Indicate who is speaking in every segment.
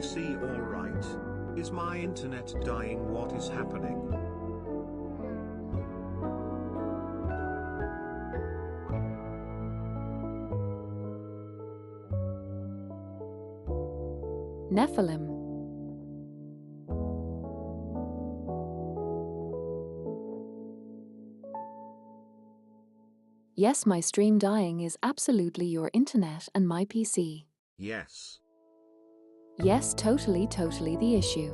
Speaker 1: PC all right? Is my internet dying? What is happening?
Speaker 2: Nephilim. Yes, my stream dying is absolutely your internet and my PC.
Speaker 1: Yes.
Speaker 2: Yes, totally the issue.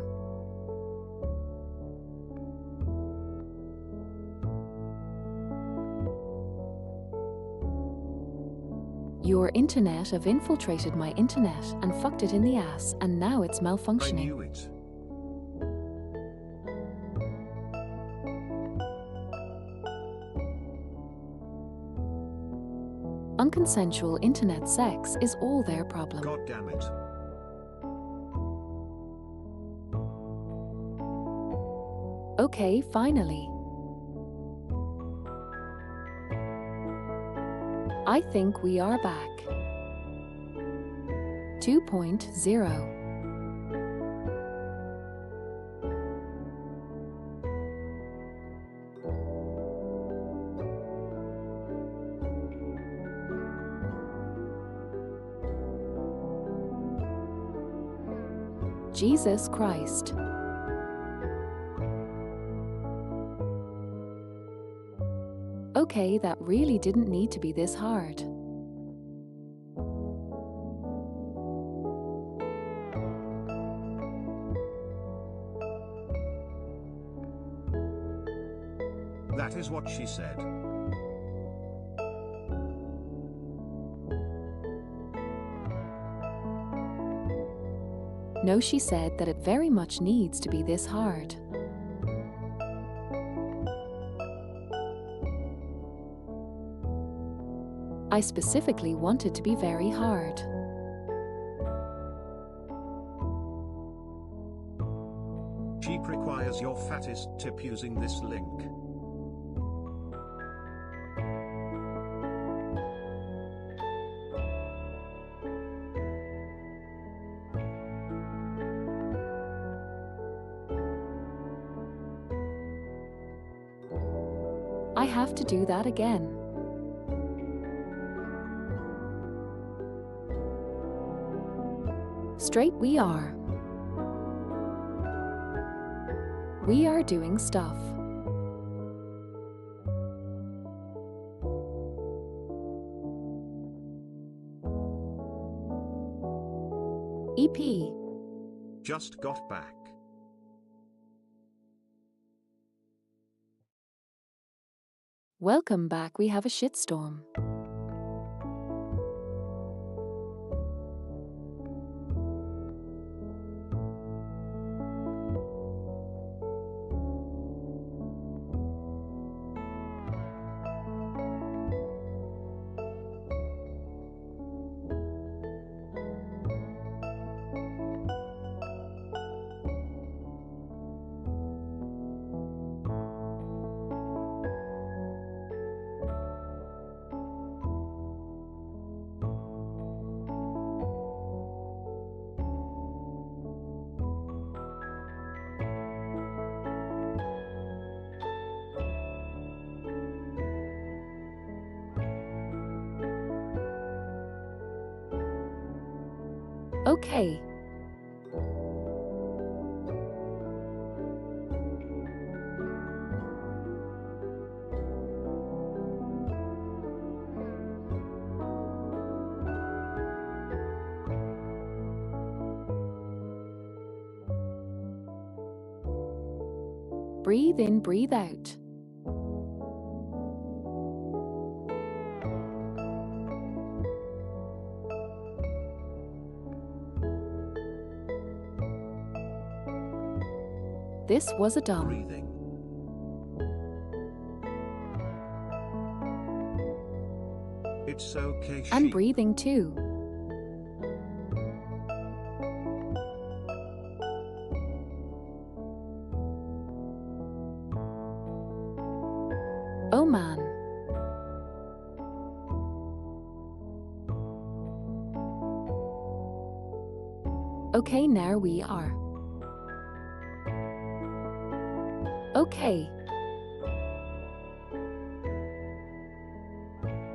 Speaker 2: Your internet have infiltrated my internet and fucked it in the ass, and now it's malfunctioning.
Speaker 1: I knew it.
Speaker 2: Unconsensual internet sex is all their problem.
Speaker 1: God damn it.
Speaker 2: Okay, finally. I think we are back. 2.0. Jesus Christ. Okay, that really didn't need to be this hard.
Speaker 1: That is what she said.
Speaker 2: No, she said that it very much needs to be this hard. I specifically want it to be very hard.
Speaker 1: She requires your fattest tip using this link.
Speaker 2: I have to do that again. Straight we are. We are doing stuff. EP.
Speaker 1: Just got back.
Speaker 2: Welcome back, we have a shitstorm. Okay. Breathe in, breathe out. This was a dumb.
Speaker 1: Breathing. It's okay.
Speaker 2: And breathing too. Oh man. Okay, now we are. Okay.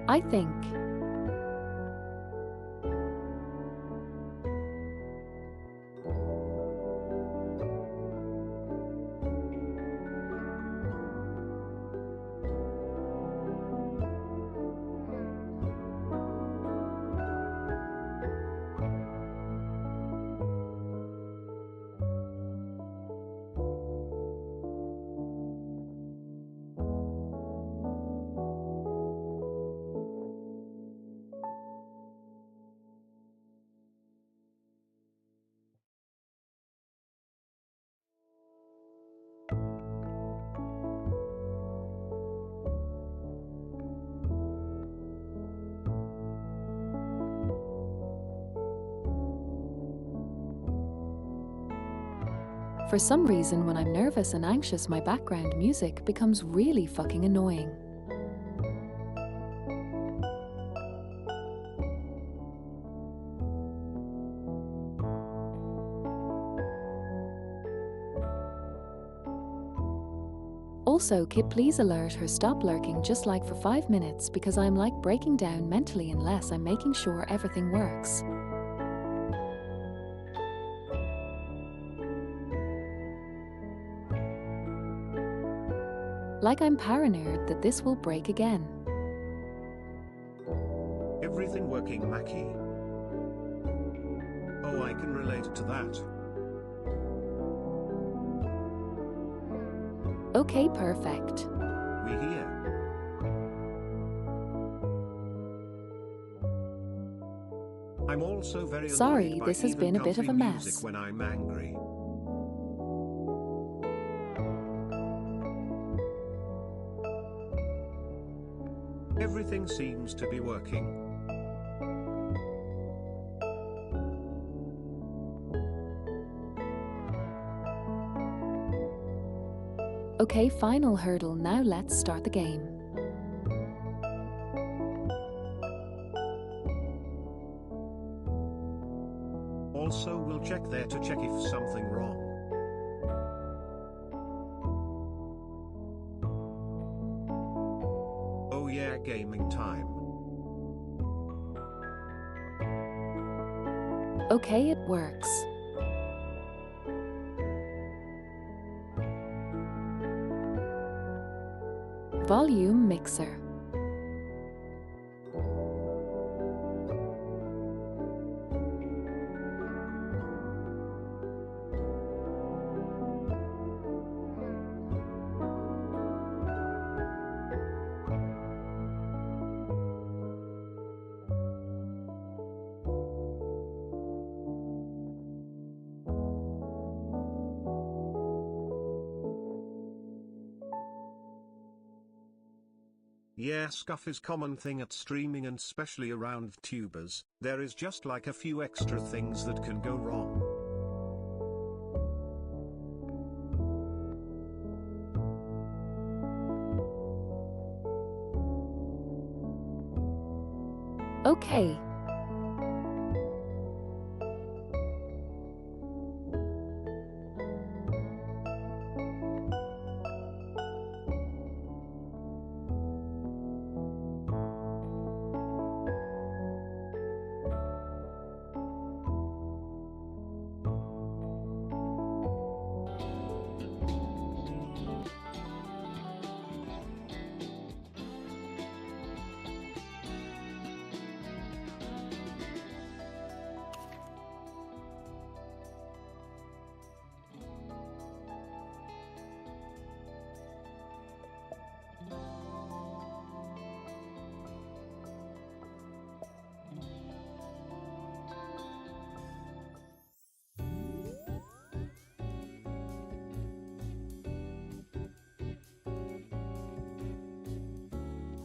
Speaker 2: I think. For some reason, when I'm nervous and anxious, my background music becomes really fucking annoying. Also, Kit, please alert her stop lurking just like for 5 minutes because I'm like breaking down mentally unless I'm making sure everything works. Like I'm paranoid that this will break again.
Speaker 1: Everything working, Maki? Oh, I can relate to that.
Speaker 2: Okay, perfect.
Speaker 1: We here. I'm also very
Speaker 2: Sorry,
Speaker 1: annoyed by
Speaker 2: this has
Speaker 1: even
Speaker 2: been a bit of a
Speaker 1: comfy
Speaker 2: mess.
Speaker 1: music when I'm angry. Everything seems to be working.
Speaker 2: Okay, final hurdle, now let's start the game.
Speaker 1: Also, we'll check there to check if something wrong. Oh yeah, gaming time.
Speaker 2: Okay, it works. Volume mixer.
Speaker 1: Yeah, scuff is common thing at streaming and especially around tubers. There is just like a few extra things that can go wrong.
Speaker 2: Okay.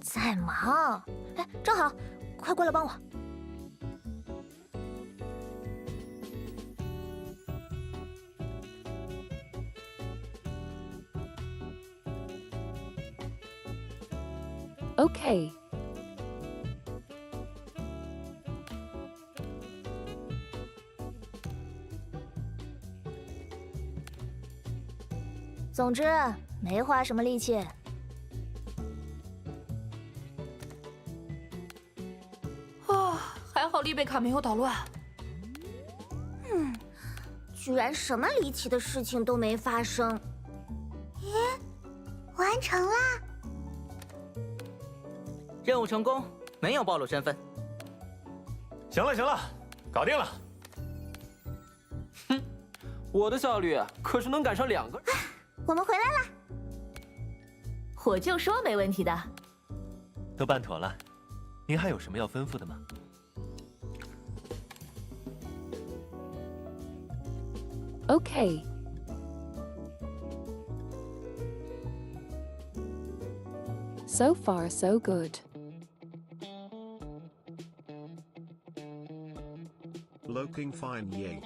Speaker 3: 在忙，哎，正好，快过来帮我。
Speaker 2: Okay.
Speaker 3: 总之没花什么力气。
Speaker 4: 还好丽贝卡没有捣乱。
Speaker 3: 居然什么离奇的事情都没发生。完成啦！
Speaker 5: 任务成功，没有暴露身份。
Speaker 6: 行了行了，搞定了。
Speaker 7: 哼，我的效率可是能赶上2个。
Speaker 3: 我们回来啦！
Speaker 4: 我就说没问题的。
Speaker 6: 都办妥了，您还有什么要吩咐的吗？
Speaker 2: Okay. So far, so good.
Speaker 1: Looking fine, yay.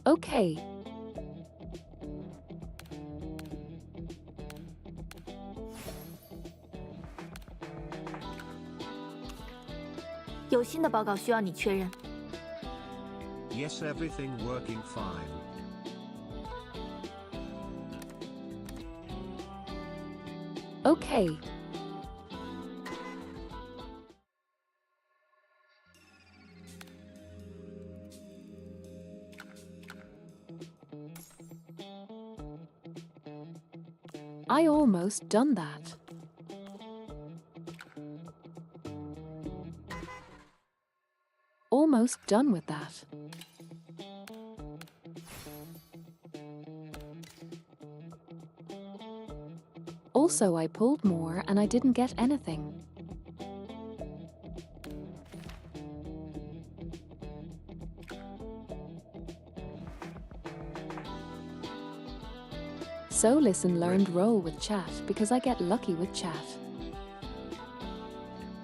Speaker 2: Okay.
Speaker 4: “有新的报告需要你确认。
Speaker 1: Yes, everything working fine.
Speaker 2: Okay. I almost done that. Almost done with that. Also, I pulled more and I didn't get anything. So listen, learned, roll with chat because I get lucky with chat.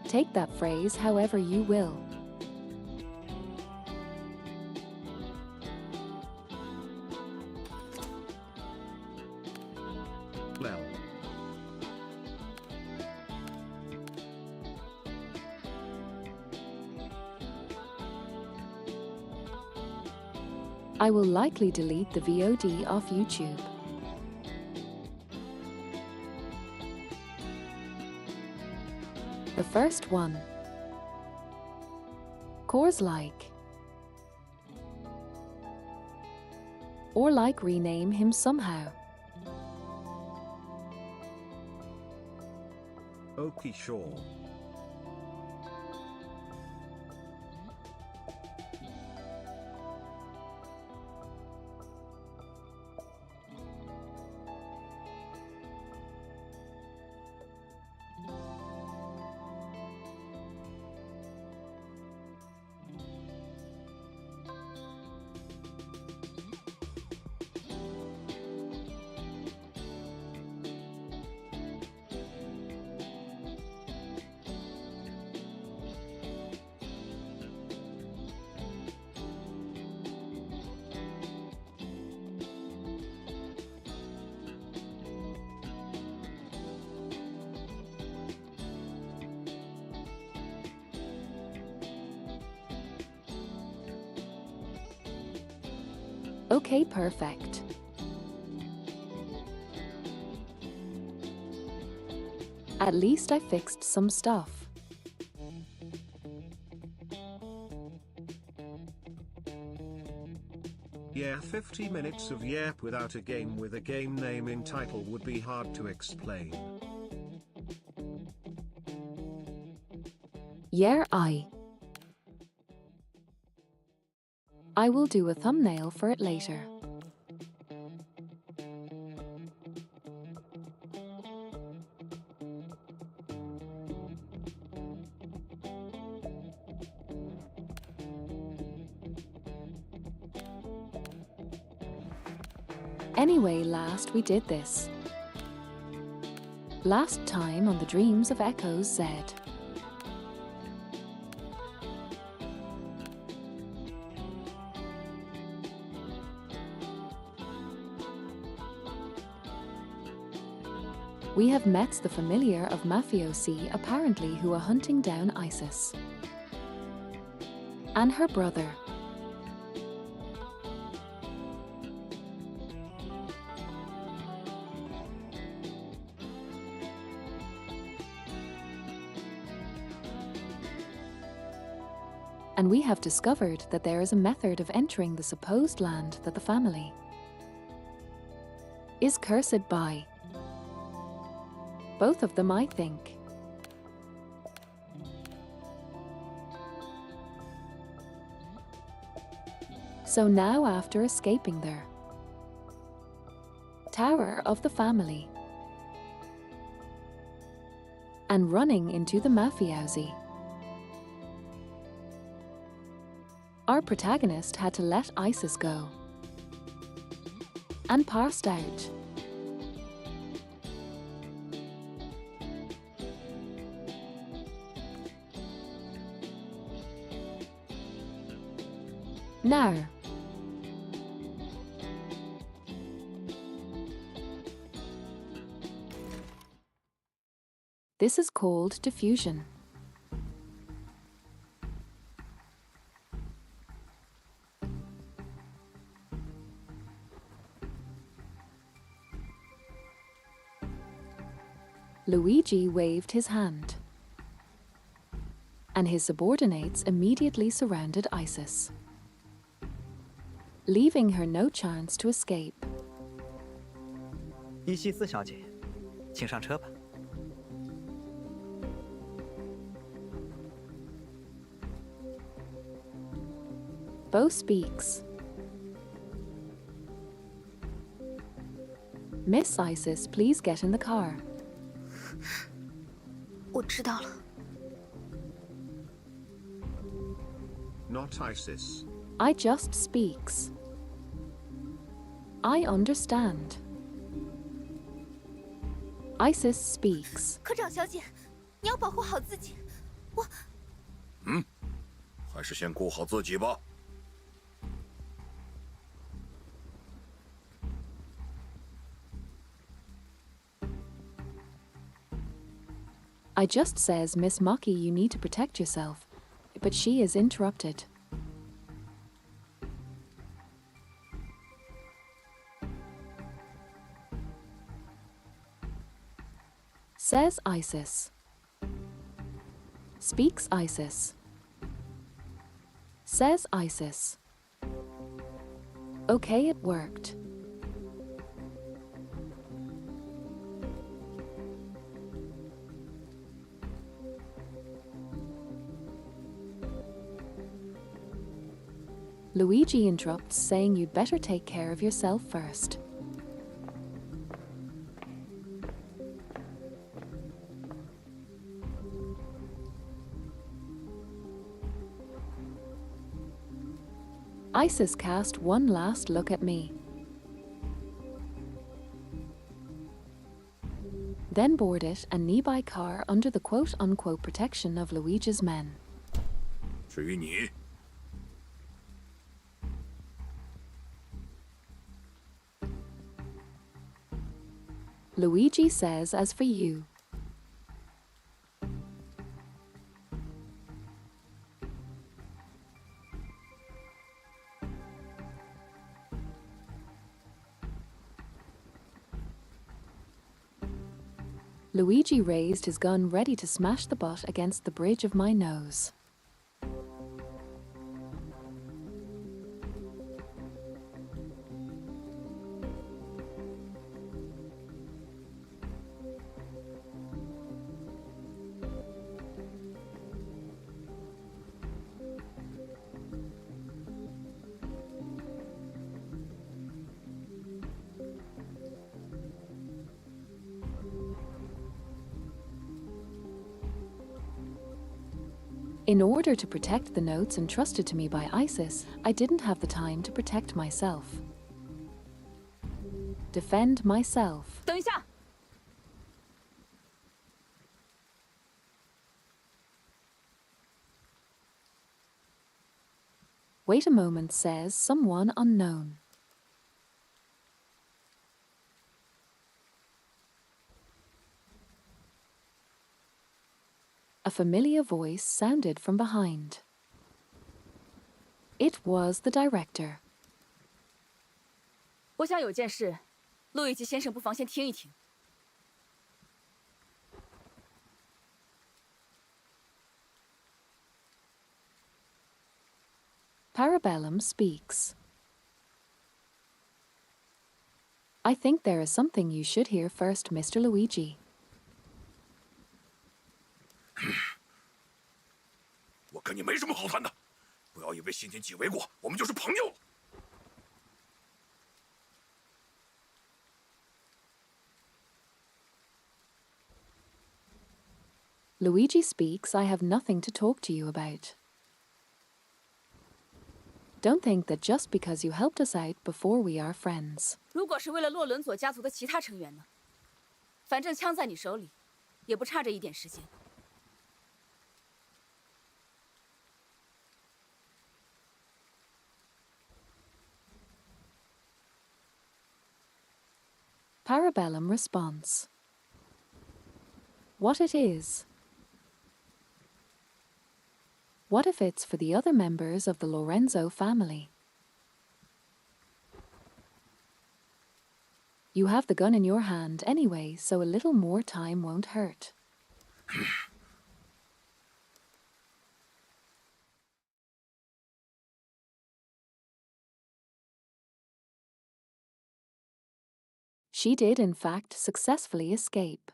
Speaker 2: Take that phrase however you will.
Speaker 1: Well.
Speaker 2: I will likely delete the VOD off YouTube. The first one. Cores like. Or like rename him somehow.
Speaker 1: Okay, sure.
Speaker 2: Okay, perfect. At least I fixed some stuff.
Speaker 1: Yeah, 50 minutes of YEP without a game with a game name in title would be hard to explain.
Speaker 2: Yeah, I will do a thumbnail for it later. Anyway, last we did this. Last time on the Dreams of Echoes Z. We have met the familiar of mafiosi apparently who are hunting down Isis and her brother. and we have discovered that there is a method of entering the supposed land that the family is cursed by. Both of them, I think. So now, after escaping their tower of the family and running into the mafiosi, our protagonist had to let Isis go and passed out. Now, this is called diffusion. Luigi waved his hand, and his subordinates immediately surrounded Isis, leaving her no chance to escape.
Speaker 8: 伊西斯小姐，请上车吧。
Speaker 2: Bo speaks. Miss Isis, please get in the car.
Speaker 3: 我知道了。
Speaker 1: Not Isis.
Speaker 2: I just speaks. I understand. Isis speaks.
Speaker 3: 科长小姐，你要保护好自己。我
Speaker 9: 还是先顾好自己吧。
Speaker 2: I just says, Miss Maki, you need to protect yourself, but she is interrupted. Says Isis. Speaks Isis. Says Isis. Okay, it worked. Luigi interrupts, saying you'd better take care of yourself first. Isis cast one last look at me, then board it and knee-by car under the quote-unquote protection of Luigi's men.
Speaker 9: 至于你，
Speaker 2: Luigi says, as for you, Luigi raised his gun ready to smash the butt against the bridge of my nose. In order to protect the notes entrusted to me by Isis, I didn't have the time to protect myself. Defend myself.
Speaker 4: 等一下，
Speaker 2: Wait a moment, says someone unknown. A familiar voice sounded from behind. It was the director.
Speaker 4: 我想有件事，路易吉先生不妨先听一听。
Speaker 2: Parabellum speaks. I think there is something you should hear first, Mr. Luigi.
Speaker 9: 我跟你没什么好谈的，不要以为先前几围过，我们就是朋友了。
Speaker 2: Luigi speaks. I have nothing to talk to you about. Don't think that just because you helped us out before we are friends.
Speaker 4: 如果是为了洛伦佐家族的其他成员呢？反正枪在你手里，也不差这一点时间。
Speaker 2: Parabellum response. What it is? What if it's for the other members of the Lorenzo family? You have the gun in your hand anyway, so a little more time won't hurt. She did, in fact, successfully escape.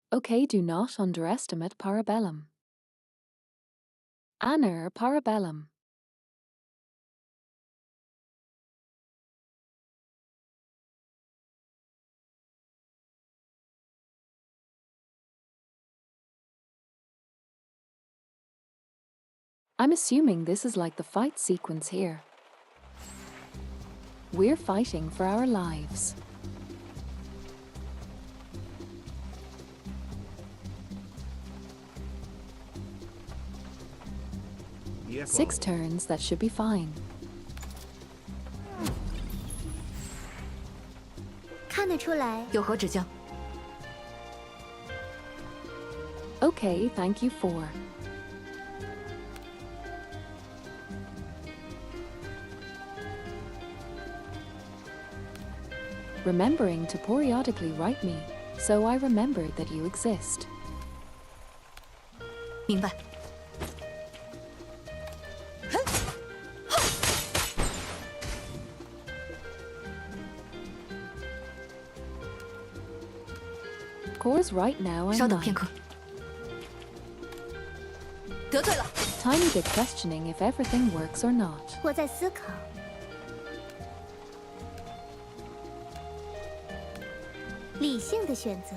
Speaker 2: Okay, do not underestimate Parabellum. Aner Parabellum. I'm assuming this is like the fight sequence here. We're fighting for our lives.
Speaker 1: Yep.
Speaker 2: 6 turns, that should be fine.
Speaker 3: 看得出来，
Speaker 4: 有何指教？
Speaker 2: Okay, thank you for. Remembering to periodically write me, so I remembered that you exist.
Speaker 4: 明白。
Speaker 2: Core's right now,
Speaker 4: 稍
Speaker 2: I'm
Speaker 4: 等
Speaker 2: like
Speaker 4: 片刻。得罪了。
Speaker 2: tiny bit questioning if everything works or not.
Speaker 3: 我在思考。理性的选择，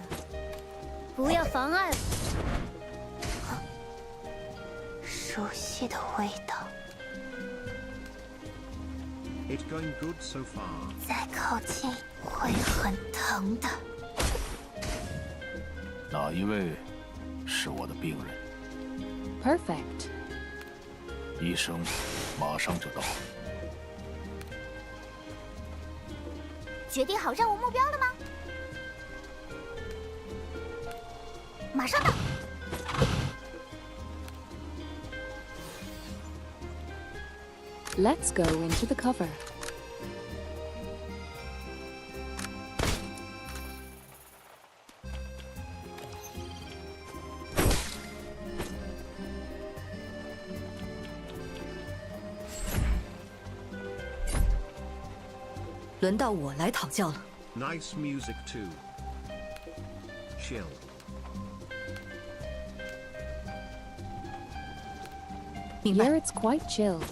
Speaker 3: 不要妨碍。熟悉的味道，
Speaker 1: It's going good so far.
Speaker 3: 再靠近会很疼的。
Speaker 9: 哪一位是我的病人？
Speaker 2: Perfect.
Speaker 9: 医生马上就到。
Speaker 3: 决定好任务目标了吗？马上到。
Speaker 2: Let's go into the cover.
Speaker 4: “轮到我来讨教了。
Speaker 1: Nice music too. Chill.
Speaker 4: 明白。
Speaker 2: Here it's quite chill.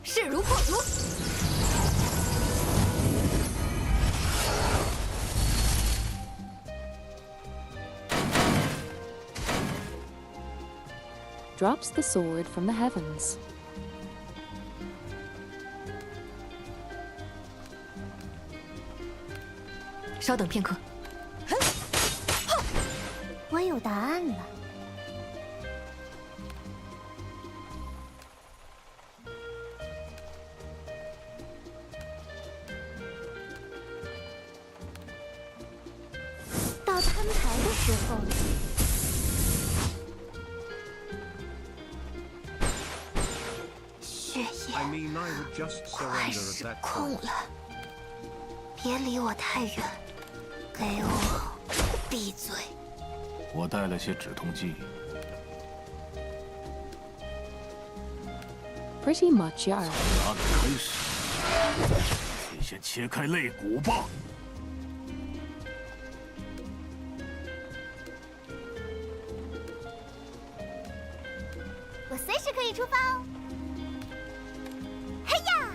Speaker 4: 势如破竹。
Speaker 2: Drops the sword from the heavens.
Speaker 4: 稍等片刻。
Speaker 3: 我有答案了。到摊牌的时候了。血液
Speaker 1: I mean, I would just
Speaker 3: 快
Speaker 1: surrender
Speaker 3: 失
Speaker 1: at that
Speaker 3: 控
Speaker 1: point.
Speaker 3: 了，别离我太远，给我闭嘴。
Speaker 10: 我带了些止痛剂。
Speaker 2: Pretty much you are.
Speaker 10: 哪里开始？先切开肋骨吧。
Speaker 3: 我随时可以出发哦。嘿呀！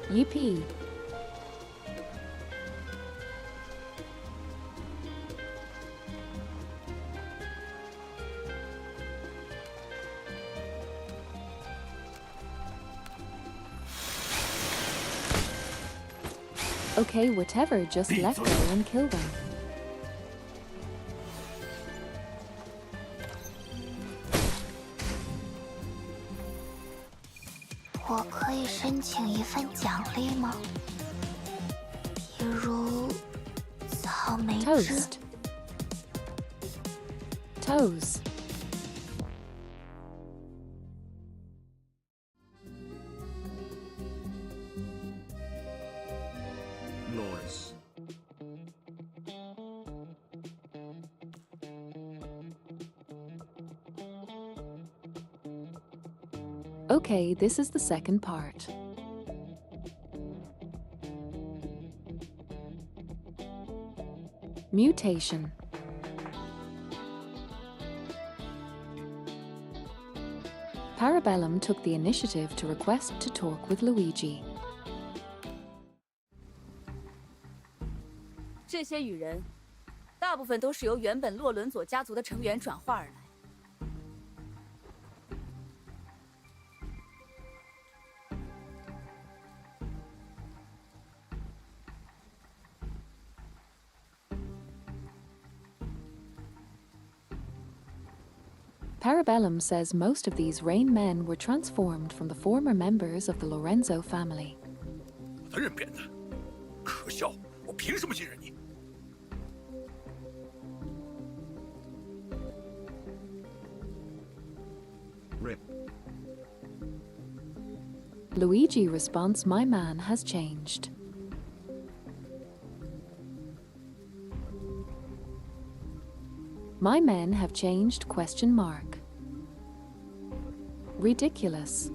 Speaker 2: Yippee. Okay, whatever, just let go and kill them.
Speaker 3: 我可以申请一份奖励吗？比如草莓汁。
Speaker 2: Toast. Toes.
Speaker 1: Noise.
Speaker 2: Okay, this is the second part. Mutation. Parabellum took the initiative to request to talk with Luigi.
Speaker 4: 这些羽人，大部分都是由原本洛伦佐家族的成员转化而来。
Speaker 2: Parabellum says most of these Rain men were transformed from the former members of the Lorenzo family.
Speaker 9: 我的人变的，可笑！我凭什么信任你？
Speaker 1: Rip.
Speaker 2: Luigi responds, "My man has changed." My men have changed, question mark. Ridiculous.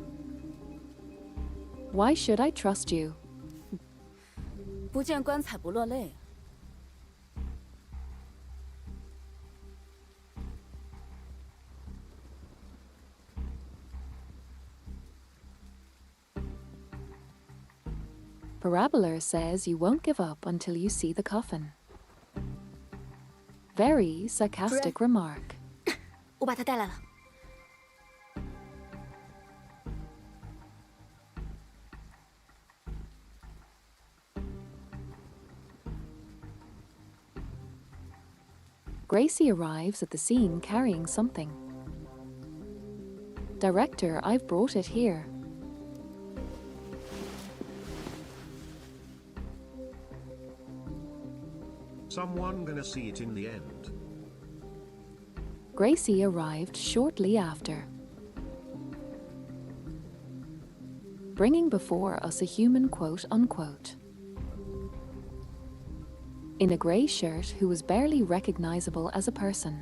Speaker 2: Why should I trust you?
Speaker 4: 不见棺材不落泪。
Speaker 2: Paraboler says you won't give up until you see the coffin. Very sarcastic remark.
Speaker 4: 我把他带来了。
Speaker 2: Gracie arrives at the scene carrying something. Director, I've brought it here.
Speaker 1: Someone gonna see it in the end.
Speaker 2: Gracie arrived shortly after, bringing before us a human quote unquote. In a grey shirt who was barely recognizable as a person.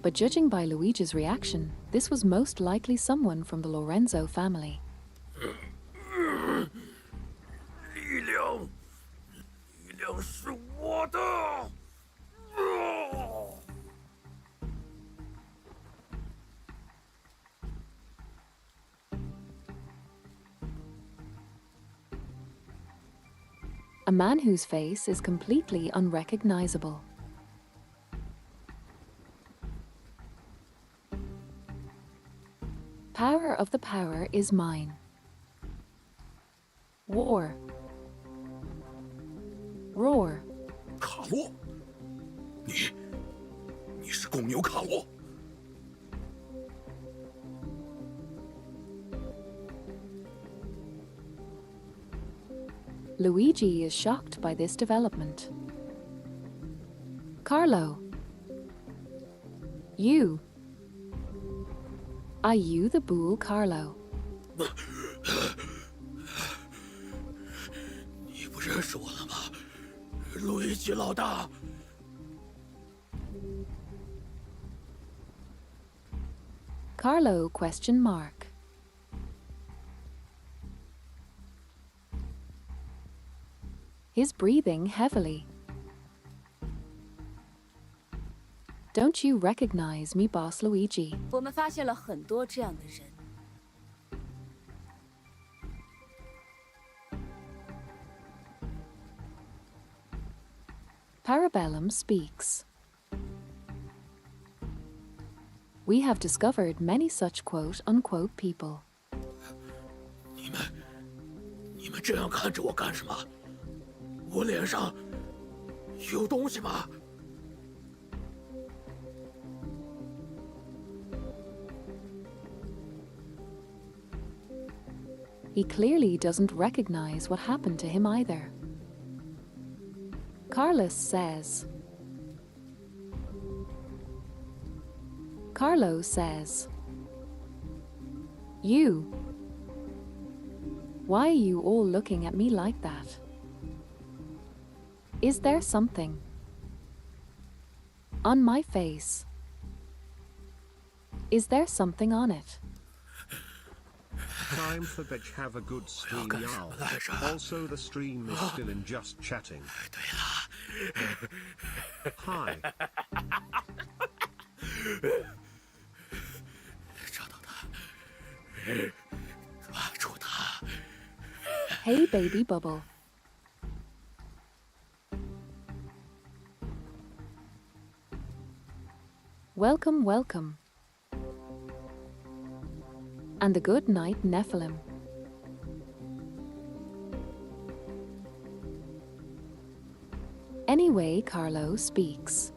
Speaker 2: But judging by Luigi's reaction, this was most likely someone from the Lorenzo family.
Speaker 9: 力量，力量是我的。
Speaker 2: A man whose face is completely unrecognizable. Power of the power is mine. War. Roar.
Speaker 9: 卡洛，你是公牛卡洛。
Speaker 2: Luigi is shocked by this development. Carlo. You. Are you the bull, Carlo?
Speaker 9: 你不认识我了吗，路易吉老大？
Speaker 2: Carlo question mark. He's breathing heavily. Don't you recognize me, Boss Luigi?
Speaker 4: 我们发现了很多这样的人。
Speaker 2: Parabellum speaks. We have discovered many such quote-unquote people.
Speaker 9: 你们这样看着我干什么？我脸上有东西吗？
Speaker 2: He clearly doesn't recognize what happened to him either. Carlos says. Carlo says. You. Why are you all looking at me like that? Is there something on my face? Is there something on it?
Speaker 1: Time for bitch have a good stream, y'all. Also, the stream is still in just chatting. Hi.
Speaker 2: Hey, baby bubble. Welcome, welcome. And the good night, Nephilim. Anyway, Carlo speaks.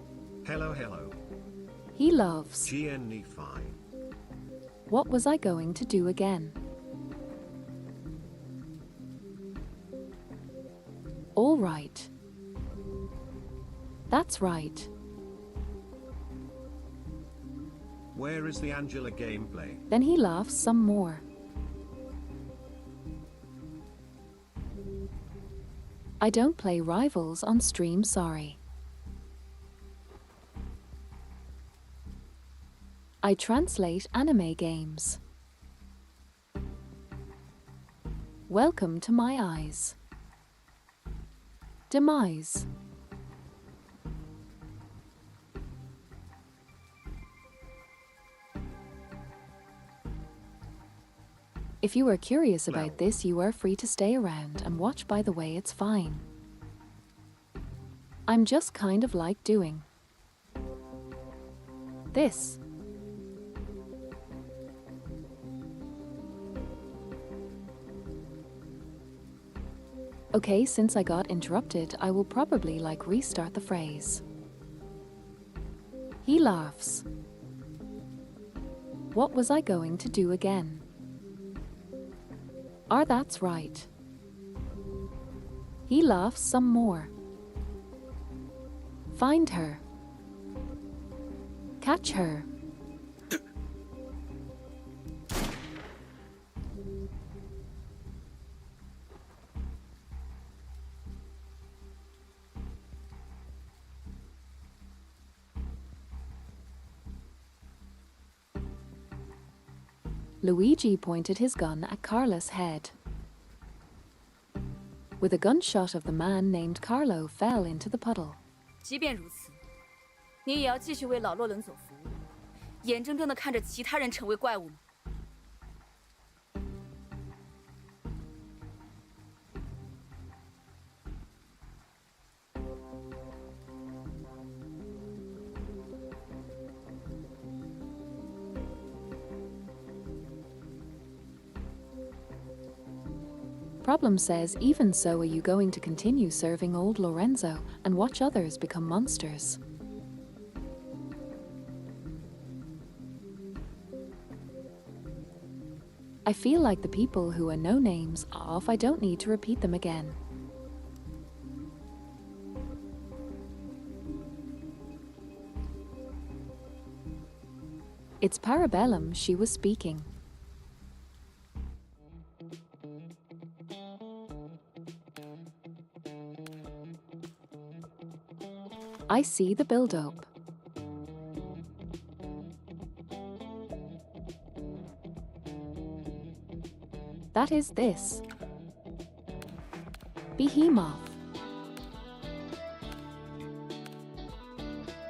Speaker 1: Hello, hello.
Speaker 2: He loves.
Speaker 1: GN fine.
Speaker 2: What was I going to do again? All right. That's right.
Speaker 1: Where is the Angela gameplay?
Speaker 2: Then he laughs some more. I don't play Rivals on stream, sorry. I translate anime games. Welcome to my eyes. Demise. If you are curious about this, you are free to stay around and watch. By the way, it's fine. I'm just kind of like doing this. Okay, since I got interrupted, I will probably like restart the phrase. He laughs. What was I going to do again? That's right. He laughs some more. Find her. Catch her. Luigi pointed his gun at Carlo's head. With a gunshot of the man named Carlo fell into the puddle.
Speaker 4: 即便如此，你也要继续为老洛伦佐服务，眼睁睁地看着其他人成为怪物吗？
Speaker 2: Problem says, even so, are you going to continue serving old Lorenzo and watch others become monsters? I feel like the people who are no names are off. I don't need to repeat them again. It's Parabellum she was speaking. I see the build-up. That is this. Behemoth.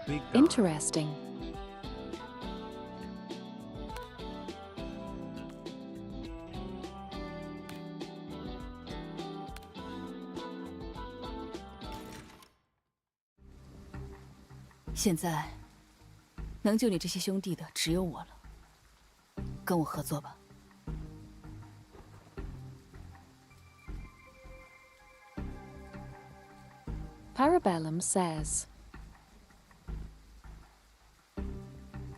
Speaker 1: Big guy.
Speaker 2: Interesting.
Speaker 4: 现在，能救你这些兄弟的只有我了。跟我合作吧。
Speaker 2: Parabellum says,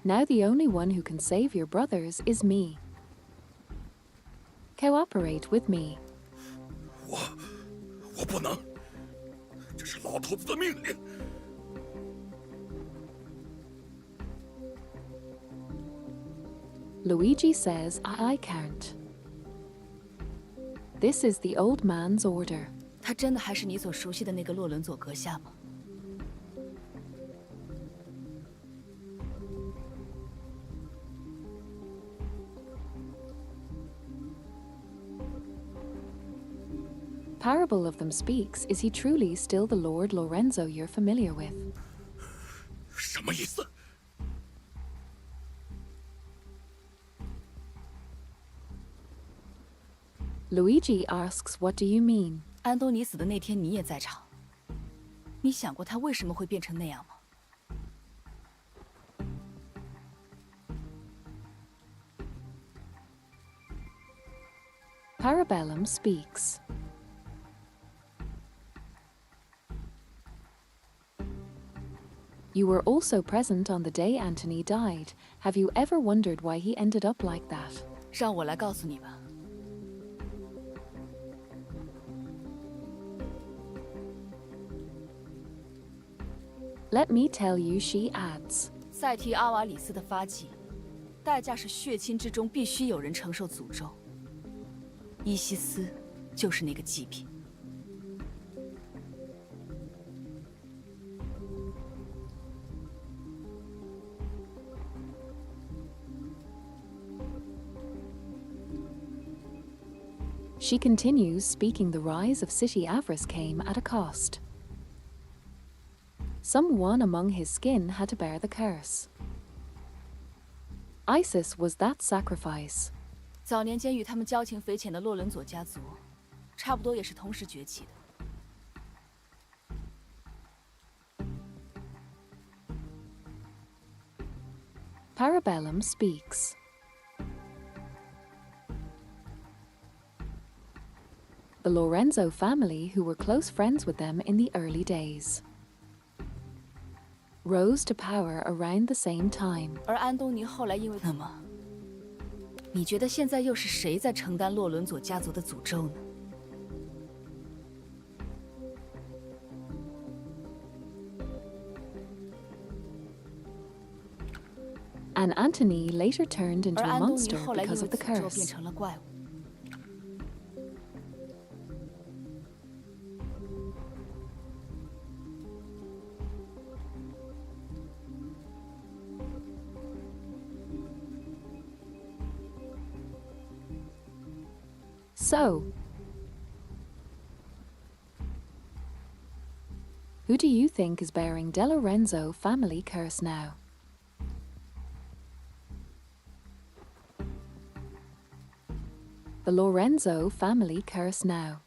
Speaker 2: "Now the only one who can save your brothers is me. Cooperate with me."
Speaker 9: 我不能，这是老头子的命令。
Speaker 2: Luigi says, I can't. This is the old man's order.
Speaker 4: 他真的还是你所熟悉的那个洛伦佐阁下吗？
Speaker 2: Parable of them speaks, is he truly still the Lord Lorenzo you're familiar with?
Speaker 9: 什么意思？
Speaker 2: Luigi asks, what do you mean?
Speaker 4: 安东尼死的那天你也在场，你想过他为什么会变成那样吗？
Speaker 2: Parabellum speaks. You were also present on the day Antony died. Have you ever wondered why he ended up like that?
Speaker 4: 让我来告诉你吧。
Speaker 2: Let me tell you, she adds.
Speaker 4: 赛提阿瓦里斯的发迹，代价是血亲之中必须有人承受诅咒。伊西斯就是那个祭品。
Speaker 2: She continues, speaking, the rise of city avarice came at a cost. Someone among his skin had to bear the curse. Isis was that sacrifice.
Speaker 4: 早年间与他们交情匪浅的洛伦佐家族，差不多也是同时崛起的。
Speaker 2: Parabellum speaks. The Lorenzo family, who were close friends with them in the early days, rose to power around the same time.
Speaker 4: 而安东尼后来因为……那么，你觉得现在又是谁在承担洛伦佐家族的诅咒呢？
Speaker 2: And Antony later turned into
Speaker 4: 而
Speaker 2: a
Speaker 4: 安东尼
Speaker 2: monster
Speaker 4: 后来因
Speaker 2: because
Speaker 4: 为
Speaker 2: of the
Speaker 4: 诅咒变
Speaker 2: curse.
Speaker 4: 成了怪物。
Speaker 2: So, who do you think is bearing De Lorenzo family curse now? The Lorenzo family curse now.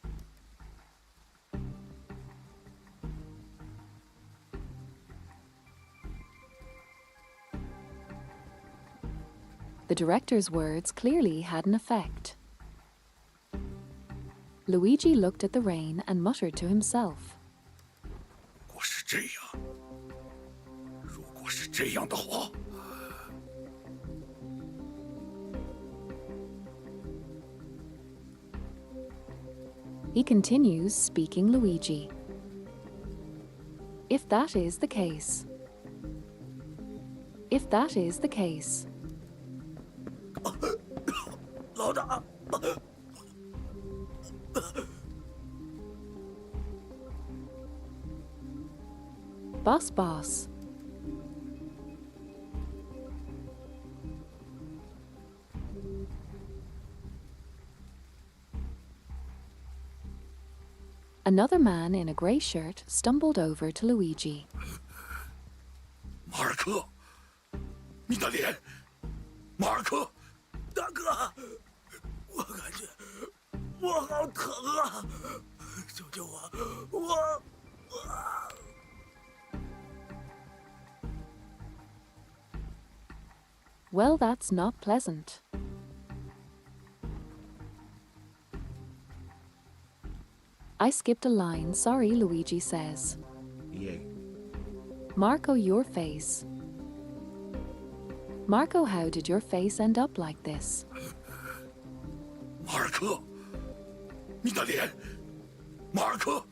Speaker 2: The director's words clearly had an effect. Luigi looked at the rain and muttered to himself.
Speaker 9: 如果是这样，如果是这样的话，
Speaker 2: He continues, speaking Luigi. If that is the case, Boss. Another man in a grey shirt stumbled over to Luigi.
Speaker 9: 马尔科，你的脸，马尔科，大哥，我感觉我好疼啊！救救我！
Speaker 2: Well, that's not pleasant. I skipped a line, sorry, Luigi says.
Speaker 1: Yeah.
Speaker 2: Marco, your face. Marco, how did your face end up like this?
Speaker 9: 马尔科，你的脸，马尔科，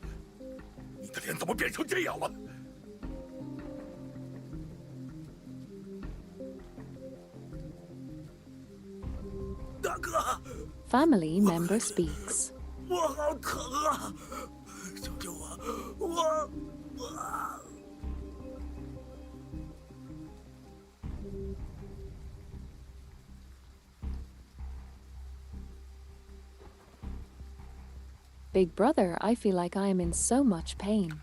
Speaker 9: 你的脸怎么变成这样了？ 大哥，
Speaker 2: Family member speaks.
Speaker 9: 我好疼啊！救救我！
Speaker 2: Big brother, I feel like I am in so much pain.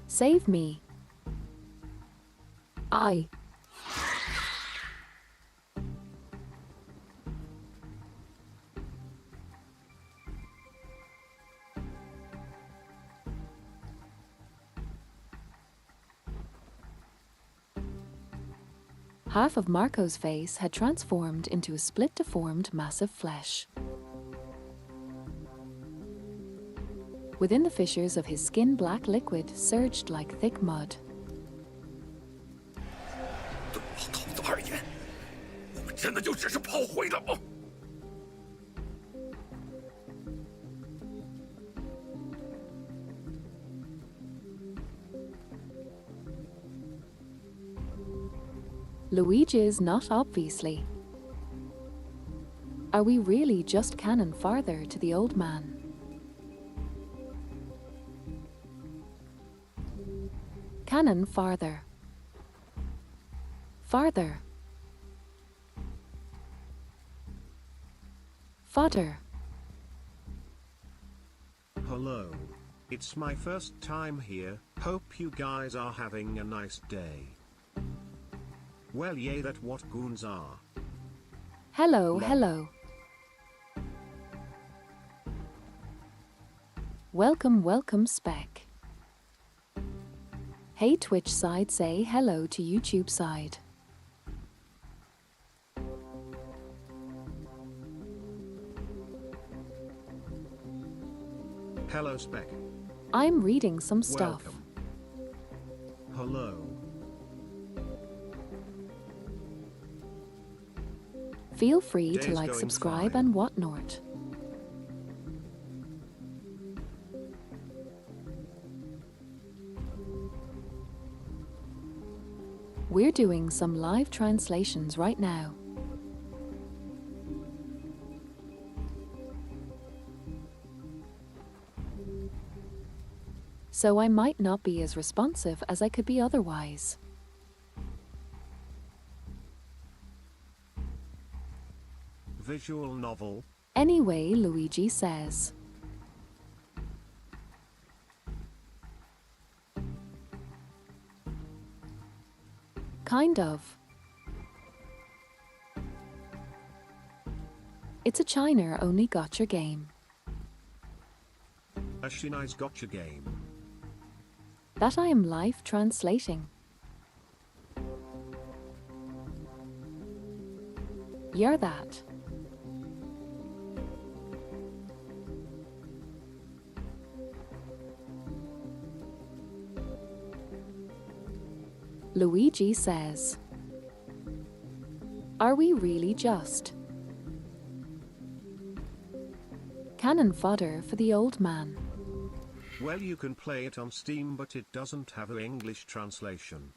Speaker 2: Save me. Half of Marco's face had transformed into a split deformed mass of flesh. Within the fissures of his skin, black liquid surged like thick mud.
Speaker 9: 对老头子而言，我们真的就只是炮灰了吗？
Speaker 2: Luigi is not, obviously. Are we really just cannon farther to the old man? Cannon farther. Farther. Fodder.
Speaker 1: Hello. It's my first time here, hope you guys are having a nice day. Well, yeah, that what goons are.
Speaker 2: Hello, hello. Welcome, Spec. Hey, Twitch side, say hello to YouTube side.
Speaker 1: Hello, Spec.
Speaker 2: I'm reading some stuff.
Speaker 1: Welcome. Hello.
Speaker 2: Feel free to
Speaker 1: Day's
Speaker 2: like,
Speaker 1: going
Speaker 2: subscribe,
Speaker 1: fine.
Speaker 2: and whatnot. We're doing some live translations right now. So I might not be as responsive as I could be otherwise.
Speaker 1: Visual novel.
Speaker 2: Anyway, Luigi says. Kind of. It's a China only gotcha game.
Speaker 1: A Shinai's gotcha game.
Speaker 2: That I am live translating. You're that. Luigi says. Are we really just? Cannon fodder for the old man.
Speaker 1: Well, you can play it on Steam, but it doesn't have an English translation.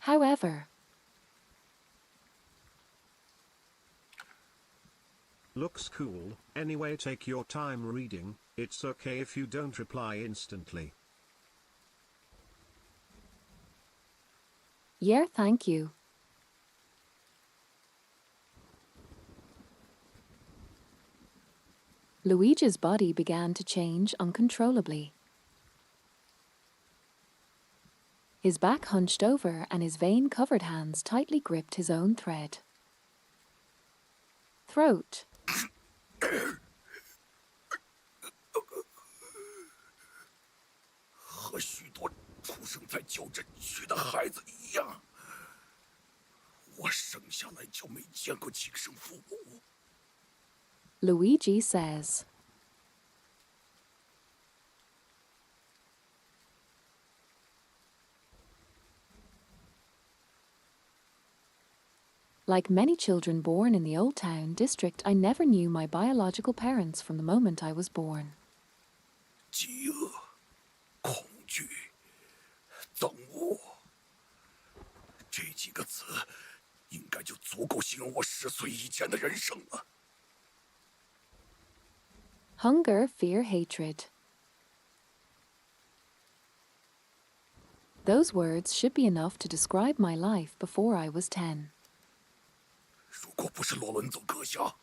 Speaker 2: However,
Speaker 1: looks cool. Anyway, take your time reading. It's okay if you don't reply instantly.
Speaker 2: yeah, thank you. Luigi's body began to change uncontrollably. His back hunched over and his vein-covered hands tightly gripped his own thread. Throat.
Speaker 9: 和许多出生在旧镇区的孩子一样，我生下来就没见过亲生父母。
Speaker 2: Luigi says. Like many children born in the Old Town district, I never knew my biological parents from the moment I was born.
Speaker 9: 饥饿、恐惧、憎恶，这几个词应该就足够形容我10岁以前的人生了。
Speaker 2: Hunger, fear, hatred. Those words should be enough to describe my life before I was 10.
Speaker 9: 如果不是罗伦佐阁下，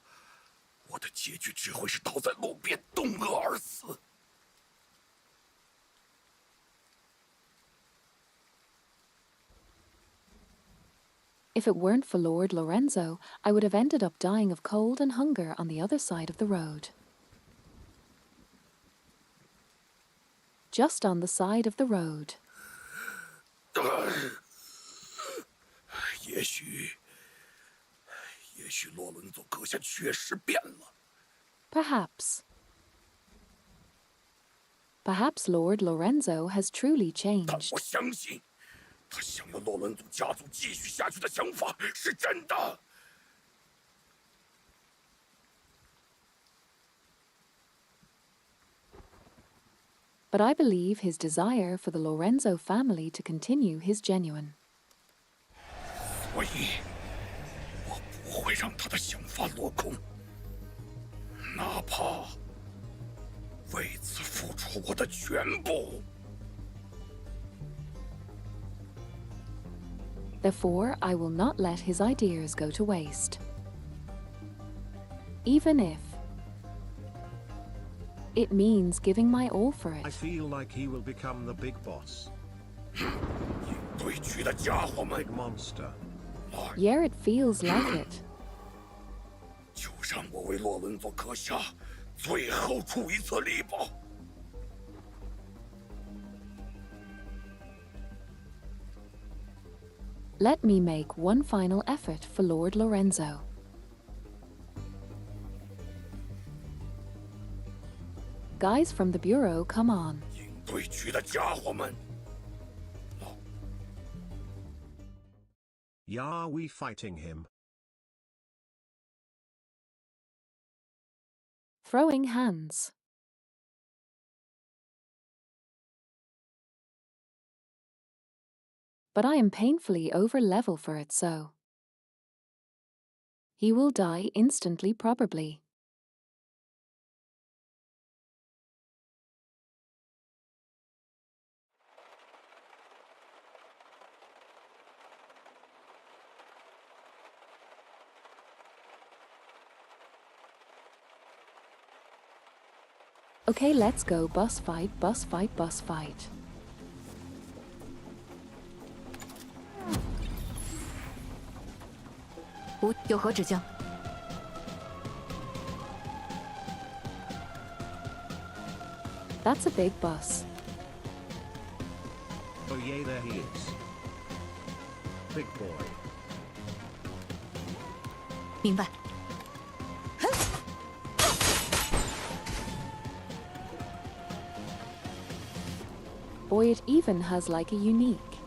Speaker 9: 我的结局只会是倒在路边冻饿而死。
Speaker 2: If it weren't for Lord Lorenzo, I would have ended up dying of cold and hunger on the other side of the road. Just on the side of the road.
Speaker 9: 也许罗伦佐阁下确实变了。
Speaker 2: Perhaps. Perhaps Lord Lorenzo has truly
Speaker 9: 但
Speaker 2: changed.
Speaker 9: 我相信，他想要洛伦祖家族继续下去的想法是真的。
Speaker 2: But I believe his desire for the Lorenzo family to continue is genuine.
Speaker 9: 所以，我不会让他的想法落空，哪怕为此付出我的全部。
Speaker 2: Therefore, I will not let his ideas go to waste. Even if it means giving my all for
Speaker 1: I
Speaker 2: it.
Speaker 1: feel like he will become the big boss.
Speaker 9: 对局的家伙们，
Speaker 1: Monster.
Speaker 2: Yeah, it feels like it.
Speaker 9: 就让我为洛伦佐阁下最后出一次力吧。
Speaker 2: Let me make one final effort for Lord Lorenzo. Guys from the Bureau, come on.
Speaker 9: 应对局的家伙们，
Speaker 1: Yeah, are we fighting him?
Speaker 2: Throwing hands. But I am painfully over level for it, so he will die instantly, probably. Okay, let's go. Bus fight, bus fight, bus fight. That's a big bus.
Speaker 1: Oh yeah, there he is. Big boy.
Speaker 4: 明白。
Speaker 2: Boy, it even has like a unique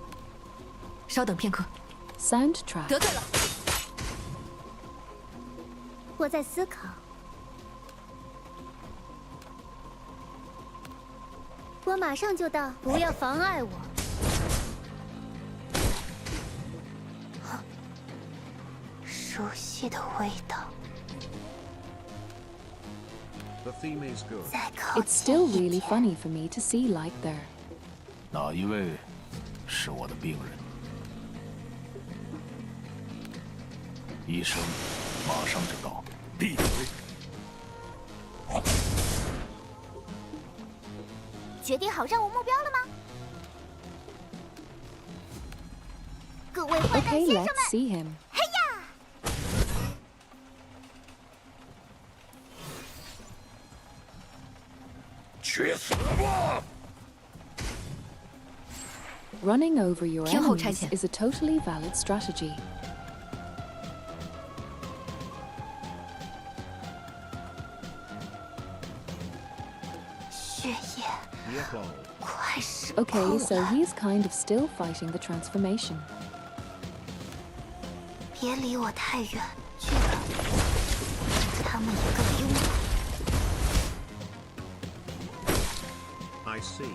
Speaker 4: 稍等片刻，
Speaker 2: soundtrack.
Speaker 4: 得罪了。
Speaker 3: 我在思考。我马上就到，不要妨碍我。熟悉的味道。
Speaker 1: The theme is good.
Speaker 3: 再靠
Speaker 2: It's
Speaker 3: 近
Speaker 2: still
Speaker 3: 一
Speaker 2: really
Speaker 3: 点。
Speaker 2: funny for me to see like there.
Speaker 10: 哪一位是我的病人？医生马上就到。闭嘴！
Speaker 3: 决定好任务目标了吗？各位坏蛋
Speaker 2: Okay,
Speaker 3: 先生
Speaker 2: let's
Speaker 3: 们，
Speaker 2: see him.
Speaker 3: 嘿呀！
Speaker 9: 去死吧！
Speaker 2: Running over your
Speaker 4: 听候
Speaker 2: enemies
Speaker 4: 差遣。
Speaker 2: is a totally valid strategy.
Speaker 3: 血液
Speaker 1: Yep.
Speaker 3: 快释
Speaker 2: Okay,
Speaker 3: 放
Speaker 2: so
Speaker 3: 了，
Speaker 2: he's kind of still fighting the transformation.
Speaker 3: 别离我太远，去吧。他们一个拥抱。
Speaker 1: I see.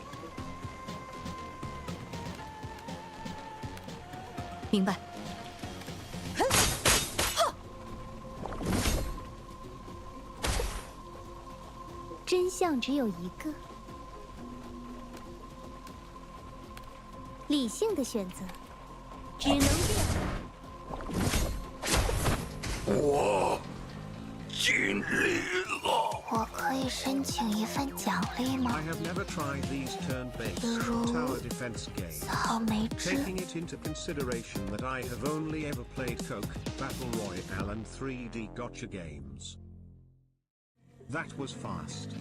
Speaker 4: 明白。
Speaker 3: 真相只有一个，理性的选择，只能这样。
Speaker 9: 我尽力了。
Speaker 3: 我可以申请一份奖励吗
Speaker 1: I？have never tried these turn-based tower defense games.
Speaker 3: 4号没治，
Speaker 1: Taking it into consideration that I have only ever played Coke, Battle Royale and 3D gotcha games. That was fast.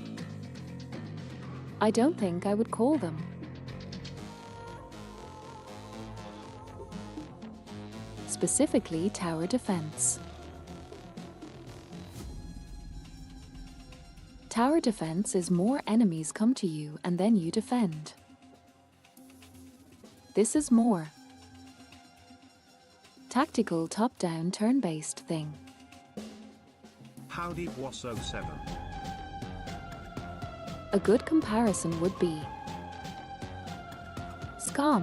Speaker 2: I don't think I would call them. Specifically, tower defense. Tower defense is more enemies come to you and then you defend. This is more tactical top-down turn-based thing.
Speaker 1: How deep was 07?
Speaker 2: A good comparison would be Scum.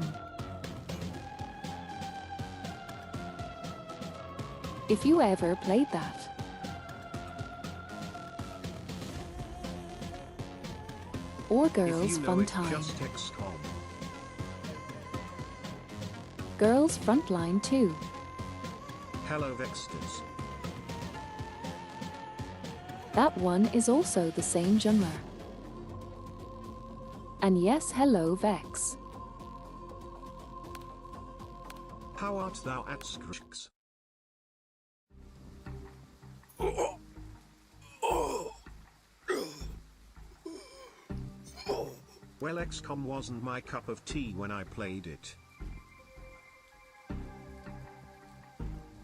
Speaker 2: If you ever played that. Or
Speaker 1: If
Speaker 2: Girls
Speaker 1: you know
Speaker 2: Fun
Speaker 1: it,
Speaker 2: Time.
Speaker 1: just XCOM.
Speaker 2: Girls Frontline 2.
Speaker 1: Hello Vexters.
Speaker 2: That one is also the same genre. And yes, hello Vex.
Speaker 1: How art thou at Skrix? Well, XCOM wasn't my cup of tea when I played it.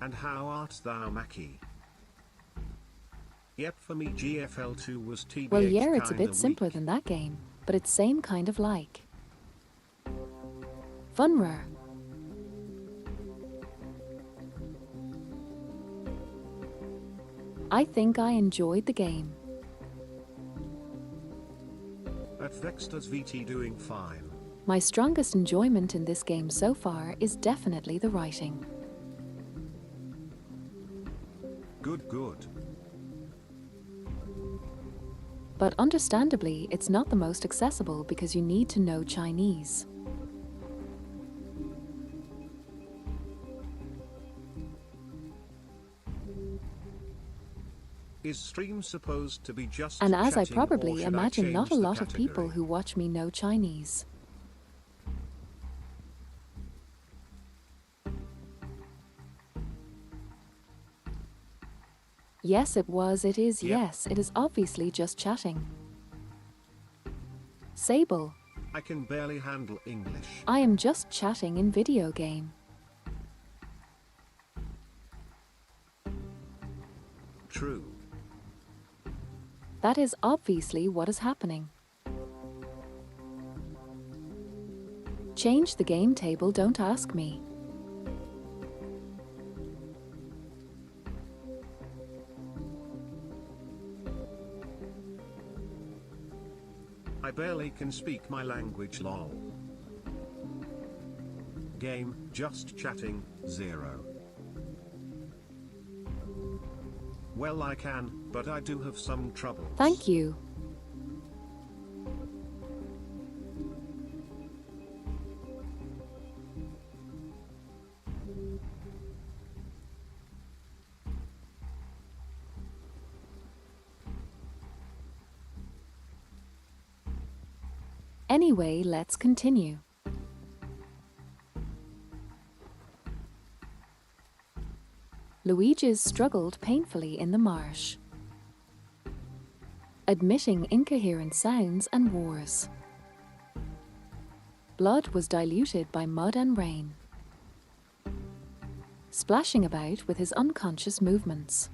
Speaker 1: And how art thou, Maki? Yep, for me GFL2 was TBH.
Speaker 2: Well, yeah, it's a
Speaker 1: kinda
Speaker 2: bit simpler
Speaker 1: weak.
Speaker 2: than that game, but it's same kind of like. Funra. I think I enjoyed the game.
Speaker 1: At Vexters VT doing fine.
Speaker 2: My strongest enjoyment in this game so far is definitely the writing.
Speaker 1: Good.
Speaker 2: But understandably, it's not the most accessible because you need to know Chinese.
Speaker 1: Is stream supposed to be just
Speaker 2: And as I
Speaker 1: chatting, or
Speaker 2: probably
Speaker 1: should I
Speaker 2: imagine not a
Speaker 1: change the
Speaker 2: lot of people
Speaker 1: category?
Speaker 2: who watch me know Chinese. Yes, it was, it is,
Speaker 1: Yep.
Speaker 2: yes, it is obviously just chatting. Sable,
Speaker 1: I can barely handle English.
Speaker 2: I am just chatting in video game.
Speaker 1: True.
Speaker 2: That is obviously what is happening. Change the game table, don't ask me.
Speaker 1: I barely can speak my language, lol. Game, just chatting, 0. Well, I can, but I do have some trouble.
Speaker 2: Thank you. Anyway, let's continue. Luigi struggled painfully in the marsh, admitting incoherent sounds and wars. Blood was diluted by mud and rain, splashing about with his unconscious movements.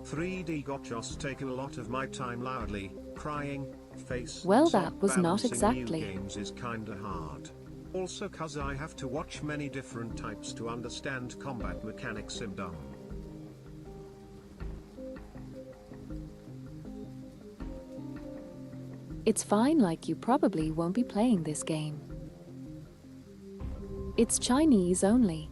Speaker 1: 3D gotchas take a lot of my time loudly, crying, face.
Speaker 2: Well,
Speaker 1: soft
Speaker 2: that was not
Speaker 1: balancing
Speaker 2: exactly.
Speaker 1: New games is kinda hard. Also cause I have to watch many different types to understand combat mechanics I'm dumb.
Speaker 2: It's fine, like you probably won't be playing this game. It's Chinese only.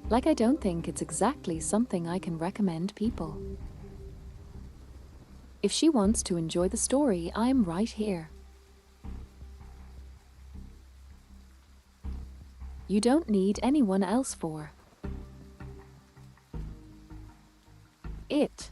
Speaker 2: Like, I don't think it's exactly something I can recommend people. If she wants to enjoy the story, I'm right here. You don't need anyone else for it.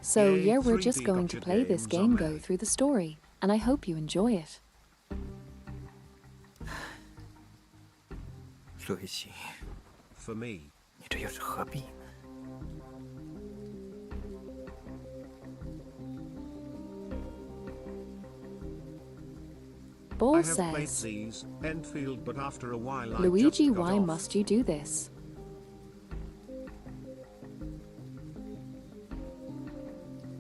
Speaker 2: So
Speaker 1: Yay,
Speaker 2: yeah, we're
Speaker 1: 3D
Speaker 2: just going to
Speaker 1: gotcha
Speaker 2: play this
Speaker 1: games
Speaker 2: game,
Speaker 1: are
Speaker 2: go
Speaker 1: made.
Speaker 2: through the story, and I hope you enjoy it.
Speaker 8: 路易吉，
Speaker 1: For me.
Speaker 8: 你这又是何必呢？
Speaker 2: Ball
Speaker 1: I have played
Speaker 2: says,
Speaker 1: these, Enfield, but after a while I
Speaker 2: Luigi,
Speaker 1: just got
Speaker 2: why
Speaker 1: off.
Speaker 2: must you do this?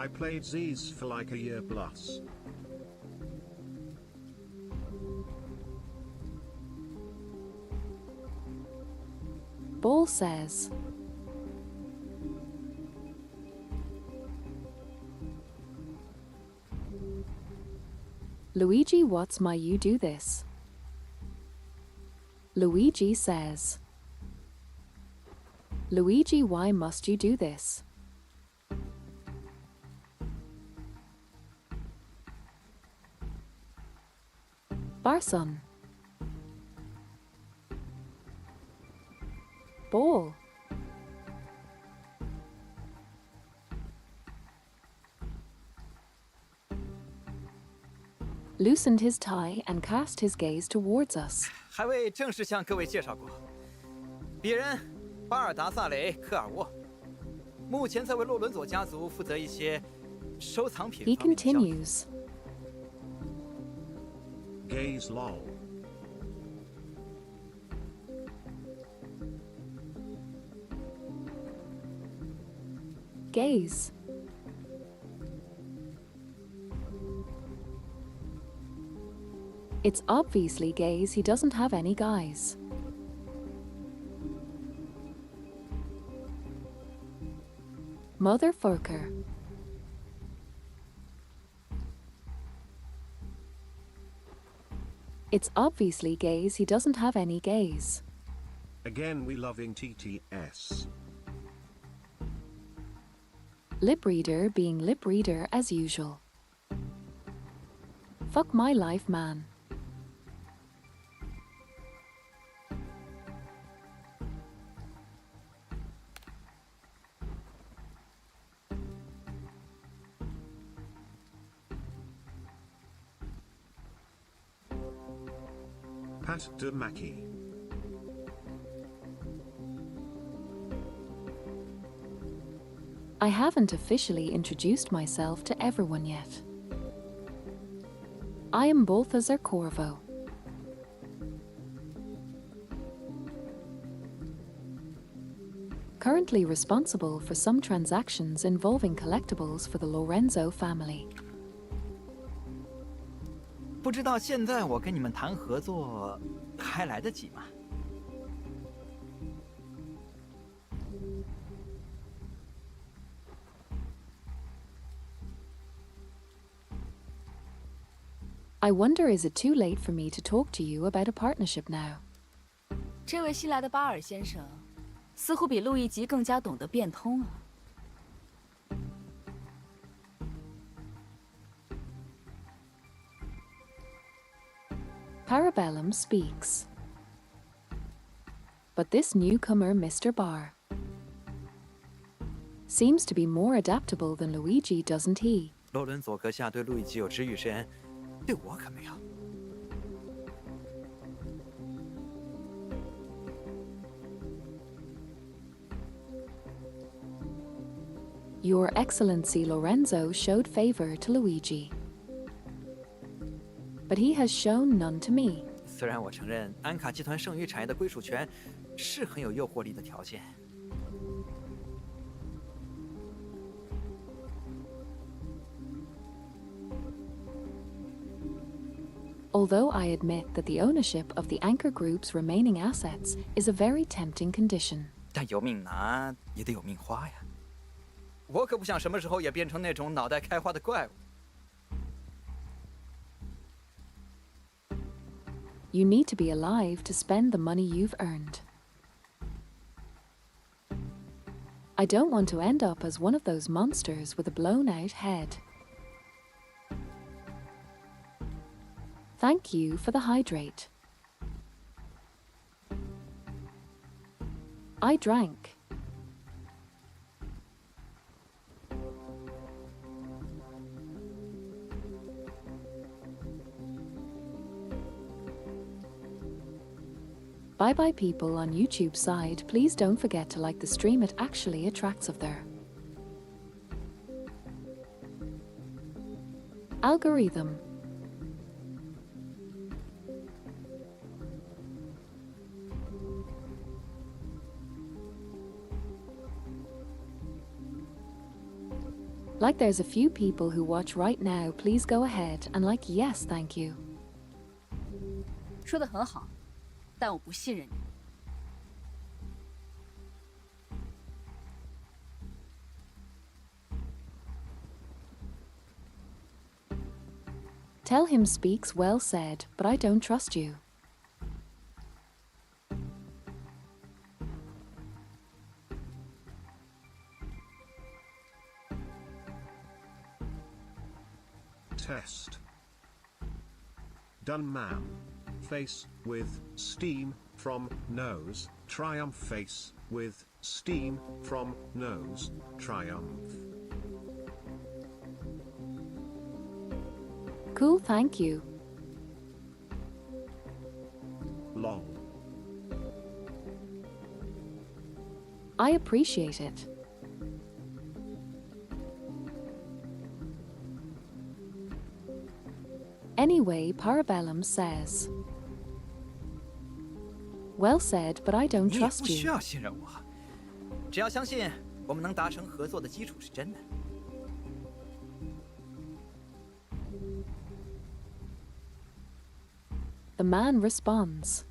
Speaker 1: I played these for like a year plus.
Speaker 2: Ball says, Luigi, what's my you do this? Luigi says, Luigi, why must you do this? Barson. Ball. Loosened his tie and cast his gaze towards us.
Speaker 8: 还未正式向各位介绍过，别人巴尔达萨雷·科尔沃，目前在为洛伦佐家族负责一些收藏品
Speaker 2: He
Speaker 8: 方面的交易。
Speaker 2: continues.
Speaker 1: Gaze lol.
Speaker 2: Gaze. It's obviously gaze, he doesn't have any guys. Motherfucker. It's obviously gaze, he doesn't have any gays.
Speaker 1: Again we loving TTS.
Speaker 2: Lip reader being lip reader as usual. Fuck my life, man.
Speaker 1: Pat de Mackie.
Speaker 2: I haven't officially introduced myself to everyone yet. I am Balthazar Corvo. Currently responsible for some transactions involving collectibles for the Lorenzo family.
Speaker 8: 不知道现在我跟你们谈合作还来得及吗？
Speaker 2: I wonder is it too late for me to talk to you about a partnership now?
Speaker 4: 这位新来的巴尔先生，似乎比路易吉更加懂得变通啊。
Speaker 2: Parabellum speaks. But this newcomer, Mr. Barr, seems to be more adaptable than Luigi, doesn't he?
Speaker 8: 洛伦佐阁下对路易吉有知遇之恩，对我可没有。
Speaker 2: Your Excellency Lorenzo showed favor to Luigi, but he has shown none to me.
Speaker 8: 虽然我承认安卡集团剩余产业的归属权是很有诱惑力的条件。
Speaker 2: Although I admit that the ownership of the Anchor Group's remaining assets is a very tempting condition.
Speaker 8: 但有命拿也得有命花呀！我可不想什么时候也变成那种脑袋开花的怪物。
Speaker 2: You need to be alive to spend the money you've earned. I don't want to end up as one of those monsters with a blown-out head. Thank you for the hydrate. I drank. Bye-bye people on YouTube side, please don't forget to like the stream, it actually attracts of there. Algorithm. Like there's a few people who watch right now, please go ahead and like, yes, thank you.
Speaker 4: 说得很好，但我不信任你。
Speaker 2: Tell him speaks well said, but I don't trust you.
Speaker 1: Test. Done, ma'am. Face with steam from nose. Triumph face with steam from nose. Triumph.
Speaker 2: Cool, thank you.
Speaker 1: Long.
Speaker 2: I appreciate it. Anyway, Parabellum says, well said, but I don't
Speaker 8: 你也
Speaker 2: trust
Speaker 8: 不需
Speaker 2: you.
Speaker 8: 要信任我，只要相信我们能达成合作的基础是真的。
Speaker 2: The man responds.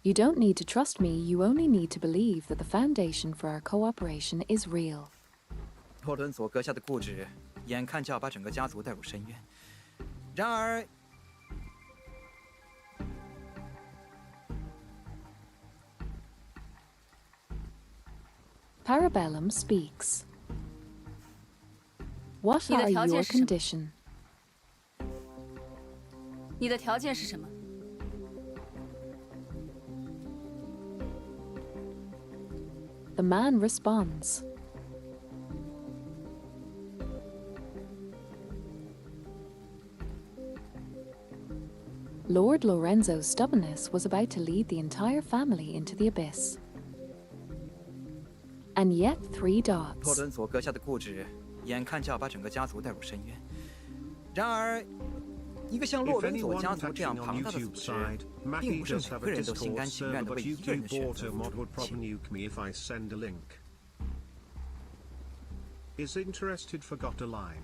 Speaker 2: You don't need to trust me, you only need to believe that the foundation for our cooperation is real.
Speaker 8: 洛伦佐阁下的固执，眼看就要把整个家族带入深渊。然而，
Speaker 2: Parabellum speaks. What
Speaker 4: 你的
Speaker 2: are
Speaker 4: 条件
Speaker 2: your
Speaker 4: 是什么？
Speaker 2: condition?
Speaker 4: 你的条件是什么？
Speaker 2: The man responds. Lord Lorenzo's stubbornness was about to lead the entire family into the abyss. And yet 3
Speaker 8: 洛
Speaker 2: dots.
Speaker 8: 伦佐阁下的固执，眼看就要把整个家族带入深渊。然而，一个像洛
Speaker 1: If
Speaker 8: 伦佐
Speaker 1: anyone
Speaker 8: 家族这样
Speaker 1: touching
Speaker 8: 庞
Speaker 1: on
Speaker 8: 大的组
Speaker 1: YouTube
Speaker 8: 织，
Speaker 1: side,
Speaker 8: 并
Speaker 1: Mackie
Speaker 8: 不是
Speaker 1: does
Speaker 8: 每
Speaker 1: have
Speaker 8: 个
Speaker 1: a
Speaker 8: 人都心
Speaker 1: Discord
Speaker 8: 甘情愿
Speaker 1: server,
Speaker 8: 地为
Speaker 1: but you
Speaker 8: 一个人
Speaker 1: do
Speaker 8: 的选
Speaker 1: bought
Speaker 8: 择
Speaker 1: a
Speaker 8: 付
Speaker 1: mod
Speaker 8: 出
Speaker 1: would
Speaker 8: 真
Speaker 1: probably
Speaker 8: 情。
Speaker 1: nuke me if I send a link. Is interested forgot a line.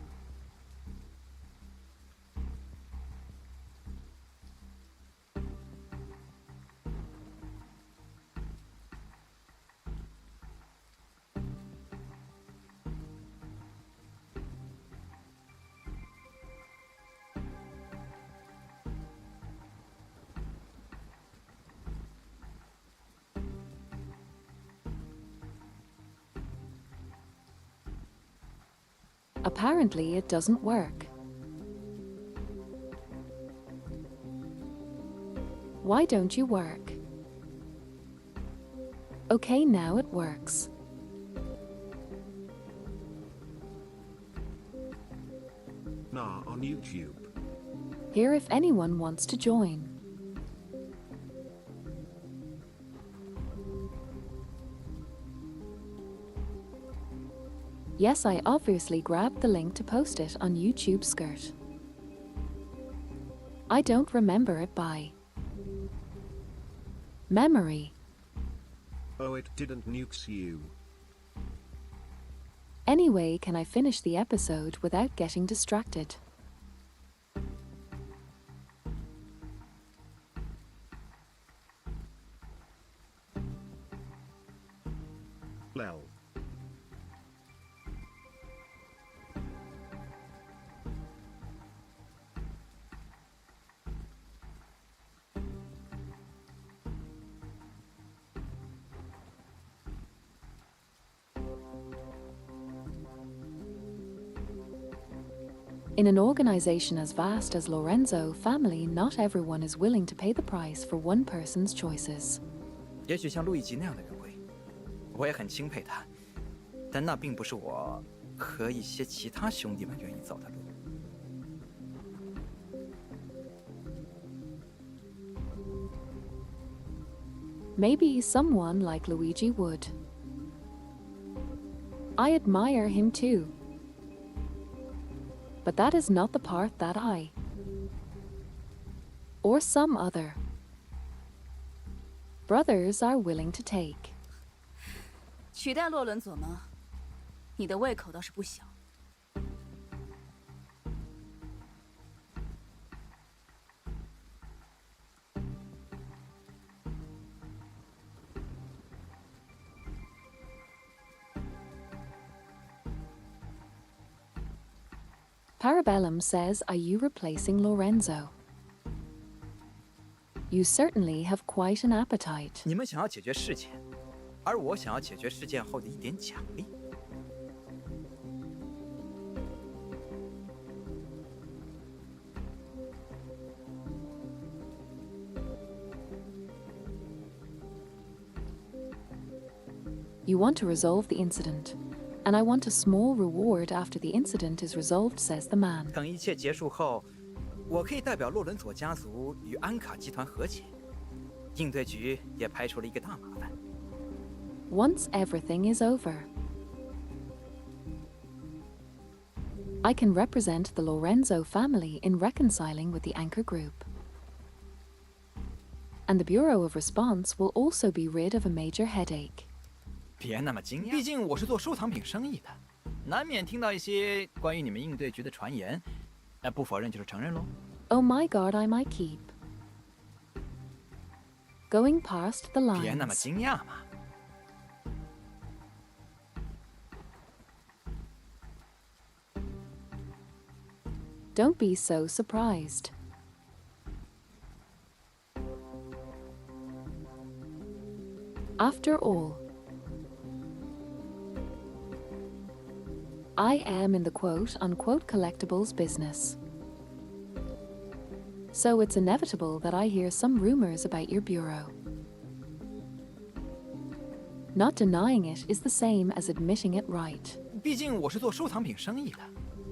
Speaker 2: Apparently it doesn't work. Why don't you work? Okay, now it works.
Speaker 1: Nah, on YouTube.
Speaker 2: Here if anyone wants to join. Yes, I obviously grabbed the link to post it on YouTube skirt. I don't remember it by memory.
Speaker 1: Oh, it didn't nukes you.
Speaker 2: Anyway, can I finish the episode without getting distracted?
Speaker 1: Lel.
Speaker 2: In an organization as vast as Lorenzo family, not everyone is willing to pay the price for one person's choices.
Speaker 8: 也许像路易吉那样的人会，我也很钦佩他，但那并不是我和一些其他兄弟们愿意走的路。
Speaker 2: Maybe someone like Luigi would. I admire him too. But that is not the part that I, or some other, brothers are willing to take.
Speaker 4: 取代洛伦佐吗？你的胃口倒是不小。
Speaker 2: Parabellum says, are you replacing Lorenzo? You certainly have quite an appetite.
Speaker 8: 你们想要解决事件，而我想要解决事件后的一点奖励。
Speaker 2: You want to resolve the incident, and I want a small reward after the incident is resolved, says the man.
Speaker 8: 等一切结束后，我可以代表洛伦佐家族与安卡集团和解。应对局也排除了一个大麻烦。
Speaker 2: Once everything is over, I can represent the Lorenzo family in reconciling with the Anchor Group. And the Bureau of Response will also be rid of a major headache.
Speaker 8: 别那么惊讶，毕竟我是做收藏品生意的，难免听到一些关于你们应对局的传言。不否认就是承认喽。
Speaker 2: Oh my God, I might keep going past the lines.
Speaker 8: 别那么惊讶嘛。
Speaker 2: Don't be so surprised. After all, I am in the quote-unquote collectibles business. So it's inevitable that I hear some rumors about your bureau. Not denying it is the same as admitting it right.
Speaker 8: 毕竟我是做收藏品生意的，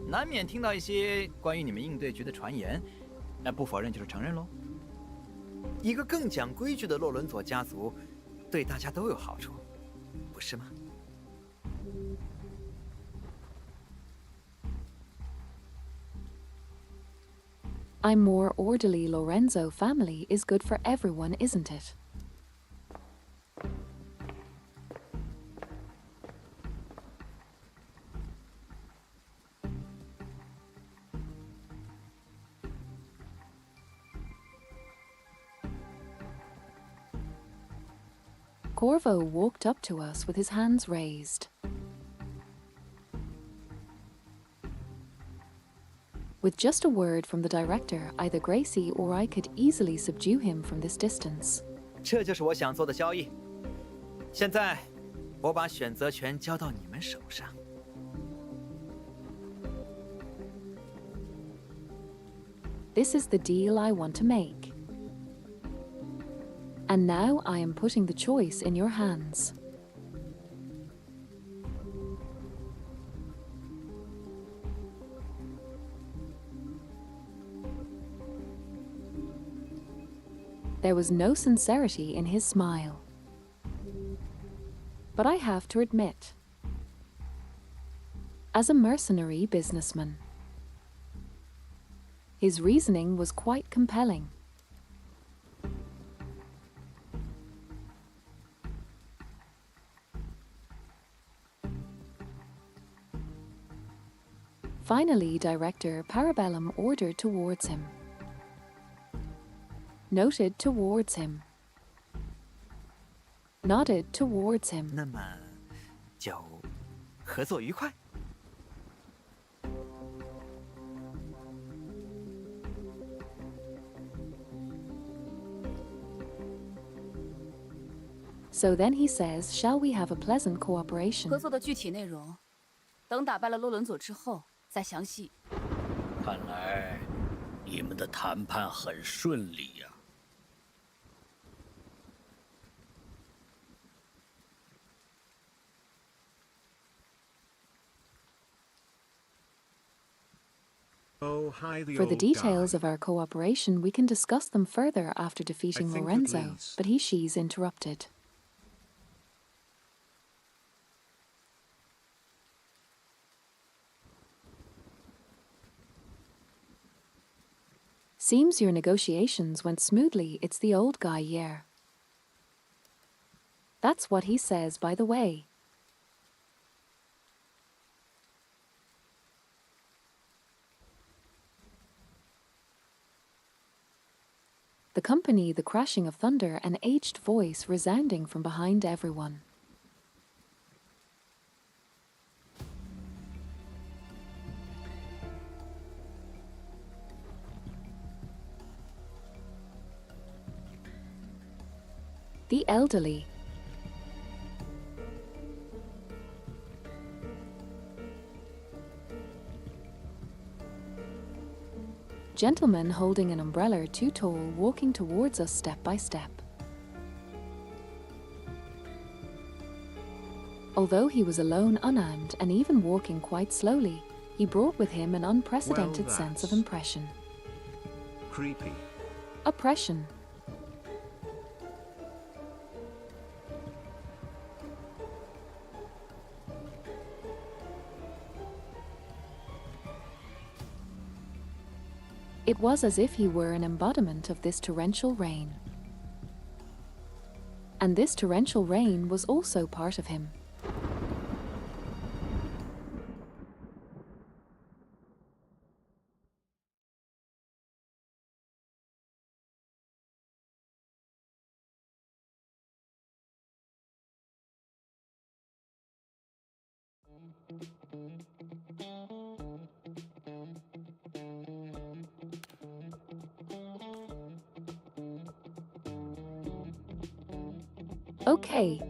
Speaker 8: 难免听到一些关于你们应对局的传言。不否认就是承认喽。一个更讲规矩的洛伦佐家族，对大家都有好处，不是吗？
Speaker 2: A more orderly Lorenzo family is good for everyone, isn't it? Corvo walked up to us with his hands raised. With just a word from the director, either Gracie or I could easily subdue him from this distance.
Speaker 8: 这就是我想做的交易。现在，我把选择权交到你们手上。
Speaker 2: This is the deal I want to make. And now I am putting the choice in your hands. There was no sincerity in his smile. But I have to admit, as a mercenary businessman, his reasoning was quite compelling. Finally, Director Parabellum ordered towards him. Noted towards him. Nodded towards him.
Speaker 8: 那么，就合作愉快。
Speaker 2: So then he says, shall we have a pleasant cooperation?
Speaker 4: 合作的具体内容，等打败了洛伦佐之后再详细。
Speaker 10: 看来你们的谈判很顺利呀。
Speaker 1: Oh, hi, the
Speaker 2: For the
Speaker 1: old
Speaker 2: details
Speaker 1: guy.
Speaker 2: of our cooperation, we can discuss them further after defeating
Speaker 1: I think at
Speaker 2: Lorenzo,
Speaker 1: least.
Speaker 2: but she's interrupted. Seems your negotiations went smoothly. It's the old guy, yeah. That's what he says, by the way. The company, the crashing of thunder, an aged voice resounding from behind everyone. The elderly. Gentleman holding an umbrella too tall, walking towards us step by step. Although he was alone, unarmed, and even walking quite slowly, he brought with him an unprecedented sense of
Speaker 1: that's
Speaker 2: impression.
Speaker 1: Creepy.
Speaker 2: Oppression. It was as if he were an embodiment of this torrential rain. And this torrential rain was also part of him. Okay.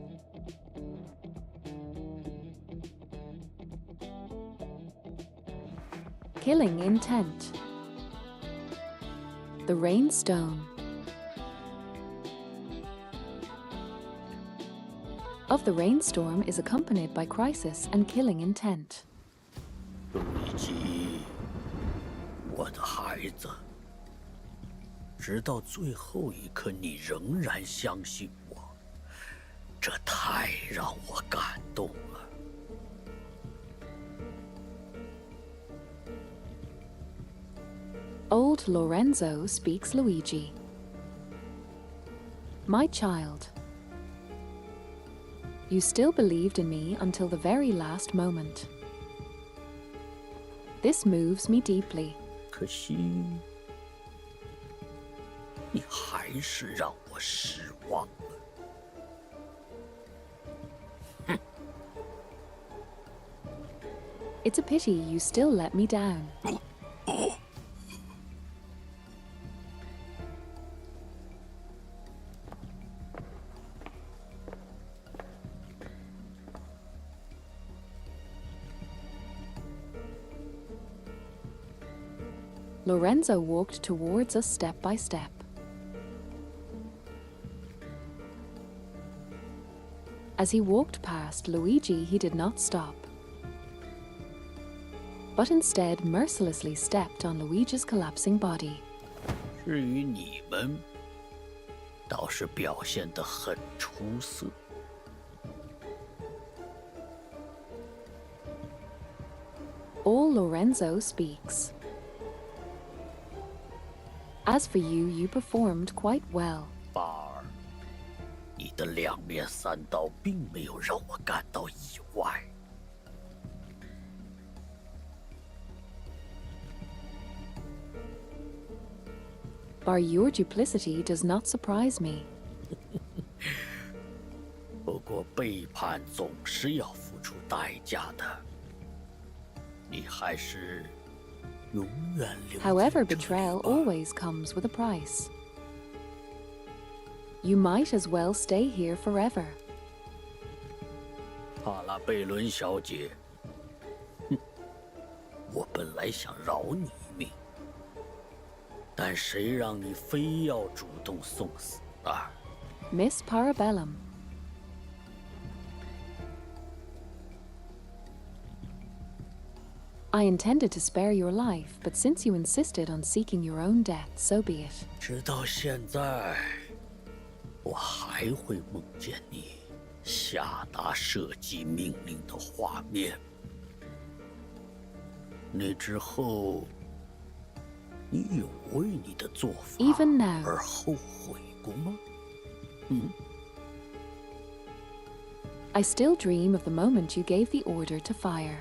Speaker 2: Killing intent. The rainstone. Of the rainstorm is accompanied by crisis and killing intent.
Speaker 10: 路易吉，我的孩子，直到最后一刻，你仍然相信我，这太让我感动了。
Speaker 2: Old Lorenzo speaks Luigi. My child, you still believed in me until the very last moment. This moves me deeply.
Speaker 10: 可惜，你还是让我失望了。
Speaker 2: It's a pity you still let me down. Lorenzo walked towards us step by step. As he walked past Luigi, he did not stop, but instead mercilessly stepped on Luigi's collapsing body.
Speaker 10: 至于你们，倒是表现得很出色。
Speaker 2: All Lorenzo speaks. As for you, you performed quite well.
Speaker 10: 巴尔，你的两面三刀并没有让我感到意外。
Speaker 2: Bar, your duplicity does not surprise me.
Speaker 10: 不过背叛总是要付出代价的，你还是永远留在
Speaker 2: However,
Speaker 10: 这里
Speaker 2: betrayal
Speaker 10: 吧
Speaker 2: always comes with a price. You might as well stay here forever.
Speaker 10: 帕拉贝伦小姐，哼，我本来想饶你一命，但谁让你非要主动送死啊？
Speaker 2: Miss Parabellum. I intended to spare your life, but since you insisted on seeking your own death, so be it.
Speaker 10: 直到现在，我还会梦见你下达射击命令的画面。那之后，你有为你的做法
Speaker 2: Even now.
Speaker 10: 而后悔过吗？
Speaker 2: I still dream of the moment you gave the order to fire.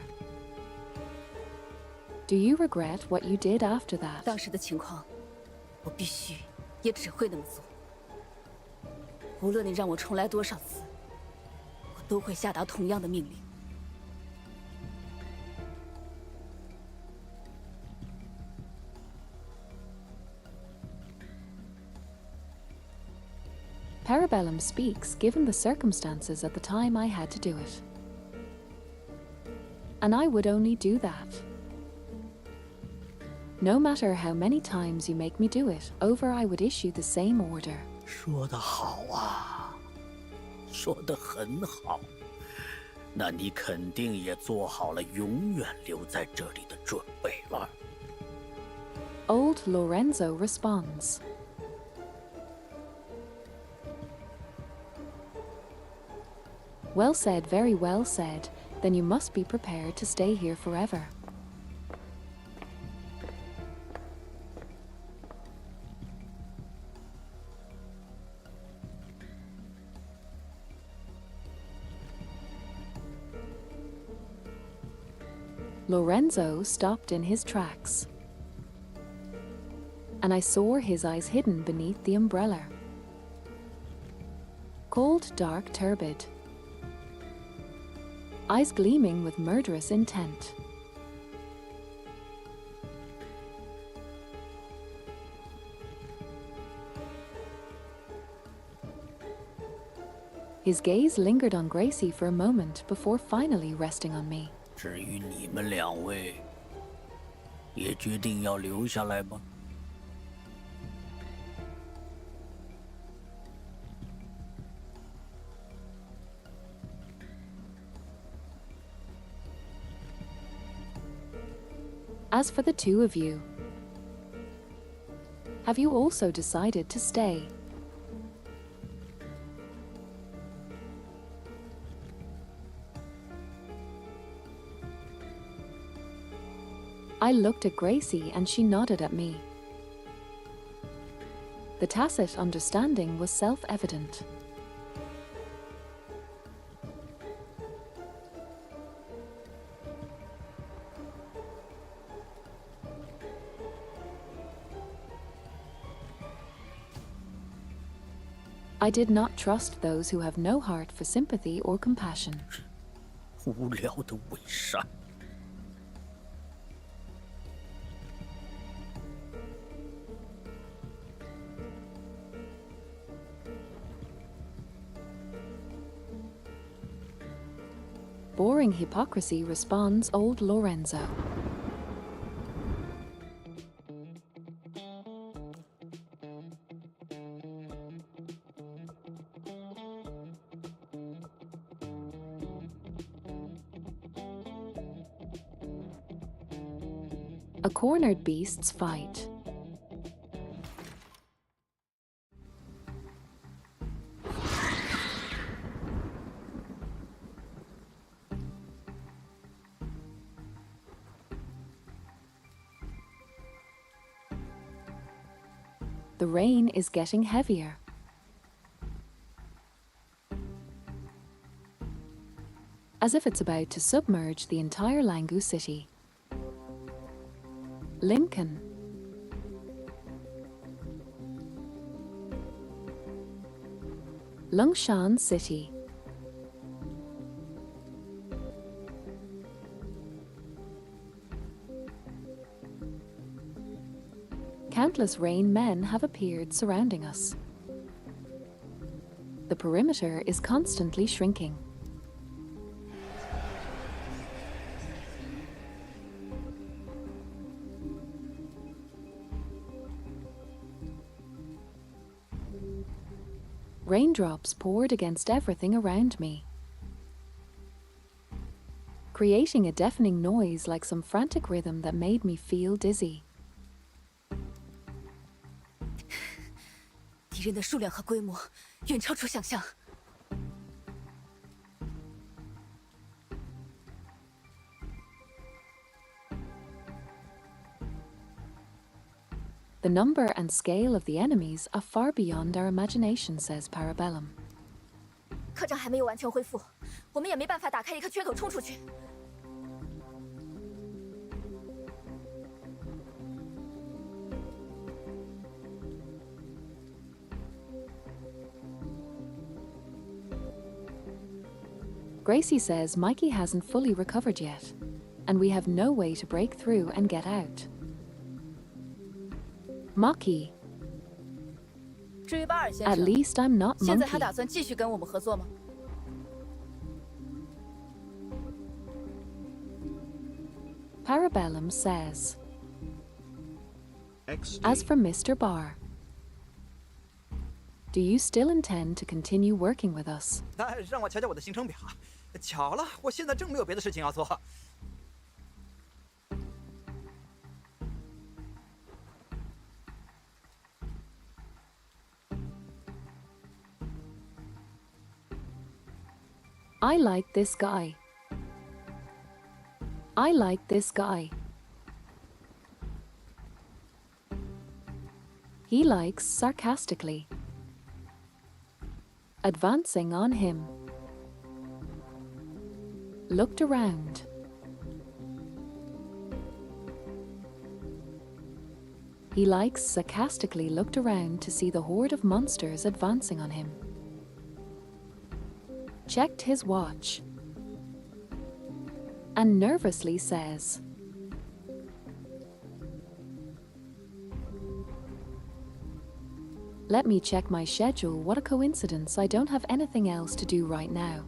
Speaker 2: Do you regret what you did after that?
Speaker 4: 当时的情况，我必须也只会那么做。无论你让我重来多少次，我都会下达同样的命令。
Speaker 2: Parabellum speaks given the circumstances at the time I had to do it. And I would only do that. No matter how many times you make me do it, over I would issue the same order.
Speaker 10: 说得好啊，说得很好。那你肯定也做好了永远留在这里的准备了。
Speaker 2: Old Lorenzo responds. Well said, very well said. Then you must be prepared to stay here forever. Lorenzo stopped in his tracks, and I saw his eyes hidden beneath the umbrella. Cold, dark, turbid. Eyes gleaming with murderous intent. His gaze lingered on Gracie for a moment before finally resting on me.
Speaker 10: 至于你们两位，也决定要留下来吗？
Speaker 2: As for the two of you, have you also decided to stay? I looked at Gracie and she nodded at me. The tacit understanding was self-evident. I did not trust those who have no heart for sympathy or compassion.
Speaker 10: 无聊的伪善。
Speaker 2: Boring hypocrisy, responds old Lorenzo. A cornered beasts fight. The rain is getting heavier. As if it's about to submerge the entire Langu city. Lincoln. Lungshan City. Countless rain men have appeared surrounding us. The perimeter is constantly shrinking. Raindrops poured against everything around me, creating a deafening noise like some frantic rhythm that made me feel dizzy.
Speaker 4: 敌人的数量和规模远超出想象。
Speaker 2: The number and scale of the enemies are far beyond our imagination, says Parabellum.
Speaker 4: 客栈还没有完全恢复，我们也没办法打开一个缺口冲出去。
Speaker 2: Gracie says Mikey hasn't fully recovered yet, and we have no way to break through and get out. Maki.
Speaker 4: 至于巴尔先
Speaker 2: At
Speaker 4: 生，
Speaker 2: least I'm not
Speaker 4: 现在他
Speaker 2: monkey.
Speaker 4: 打算继续跟我们合作吗？
Speaker 2: Parabellum says.
Speaker 1: XD.
Speaker 2: As for Mr. Barr, do you still intend to continue working with us?
Speaker 8: 让我瞧瞧我的行程表。巧了，我现在正没有别的事情要做。
Speaker 2: I like this guy. I like this guy. He likes sarcastically. Advancing on him. Looked around. He likes sarcastically looked around to see the horde of monsters advancing on him. Checked his watch. And nervously says, "Let me check my schedule. What a coincidence. I don't have anything else to do right now."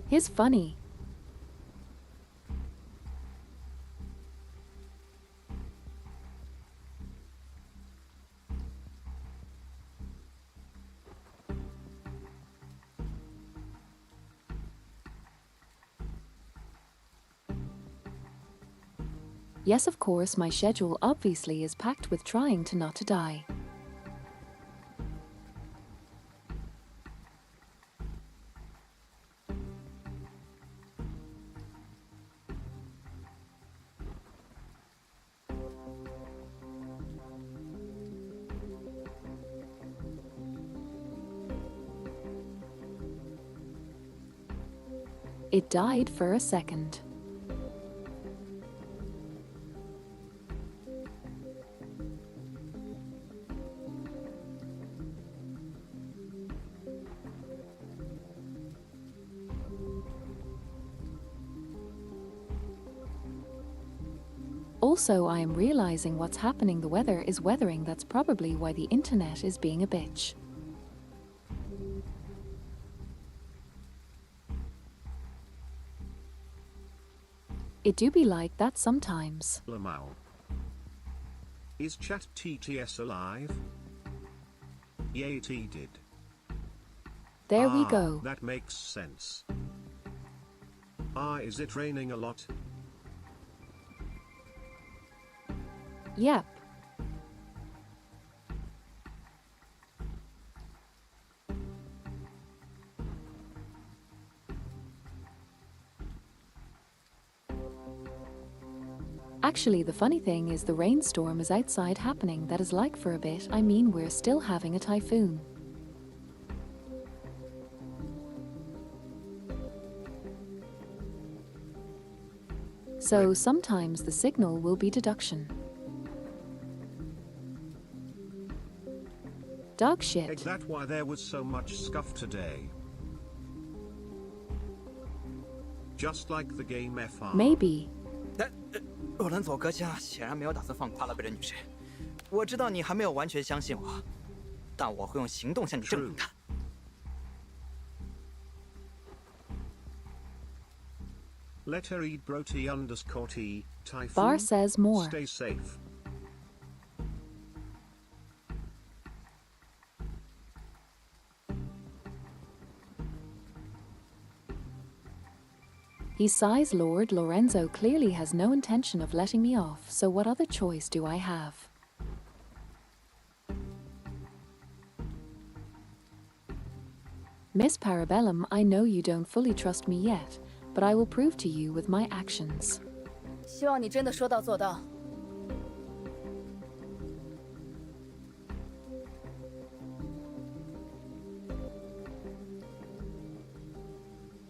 Speaker 2: He's funny. Yes, of course, my schedule obviously is packed with trying to not to die. It died for a second. Also, I am realizing what's happening. The weather is weathering. That's probably why the internet is being a bitch. It do be like that sometimes.
Speaker 1: Lamau. Is Chat TTS alive? Yay, T did.
Speaker 2: There we go.
Speaker 1: That makes sense. Is it raining a lot?
Speaker 2: Yep. Actually, the funny thing is the rainstorm is outside happening. That is like for a bit. I mean, we're still having a typhoon. So sometimes the signal will be deduction. Dog shit.
Speaker 1: Is that why there was so much scuff today? Just like the game FR.
Speaker 2: Maybe.
Speaker 8: 洛伦佐阁下显然没有打算放过帕拉贝人女士。我知道你还没有完全相信我，但我会用行动向你证明的。
Speaker 1: Let her eat broti underscore T. Typhoon.
Speaker 2: Bar says more.
Speaker 1: Stay safe.
Speaker 2: He sighs. Lord Lorenzo clearly has no intention of letting me off, so what other choice do I have? Miss Parabellum, I know you don't fully trust me yet, but I will prove to you with my actions.
Speaker 4: 希望你真的说到做到。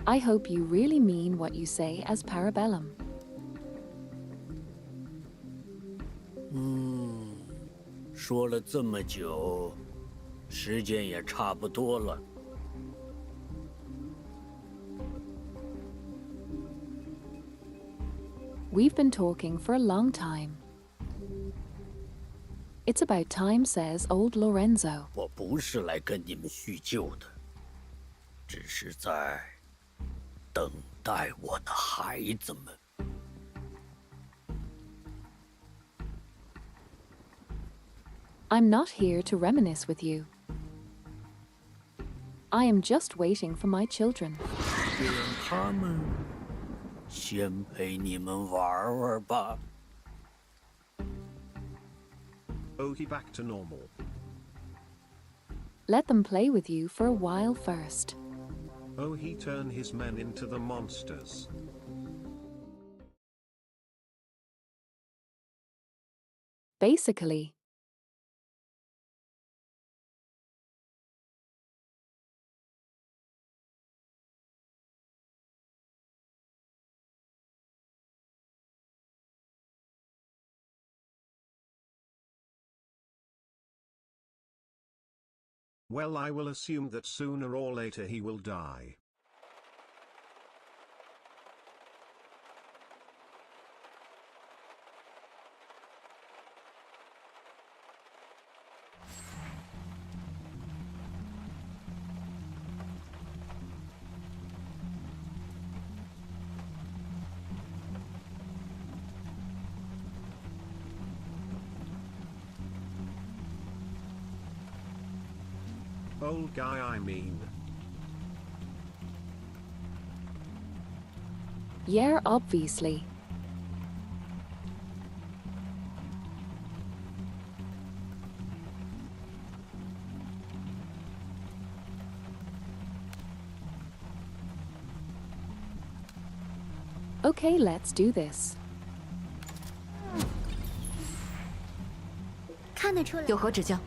Speaker 2: I hope you really mean what you say as Parabellum.
Speaker 10: 说了这么久，时间也差不多了。
Speaker 2: We've been talking for a long time. It's about time, says old Lorenzo.
Speaker 10: 我不是来跟你们叙旧的，只是在等待我的孩子们。
Speaker 2: I'm not here to reminisce with you. I am just waiting for my children.
Speaker 10: 就让他们先陪你们玩玩吧。
Speaker 1: Oh, he back to normal.
Speaker 2: Let them play with you for a while first.
Speaker 1: Oh, he turn his men into the monsters.
Speaker 2: Basically.
Speaker 1: Well, I will assume that sooner or later he will die. Old guy, I mean.
Speaker 2: Yeah, obviously. Okay, let's do this.
Speaker 3: 看得出来。
Speaker 4: 有何指教？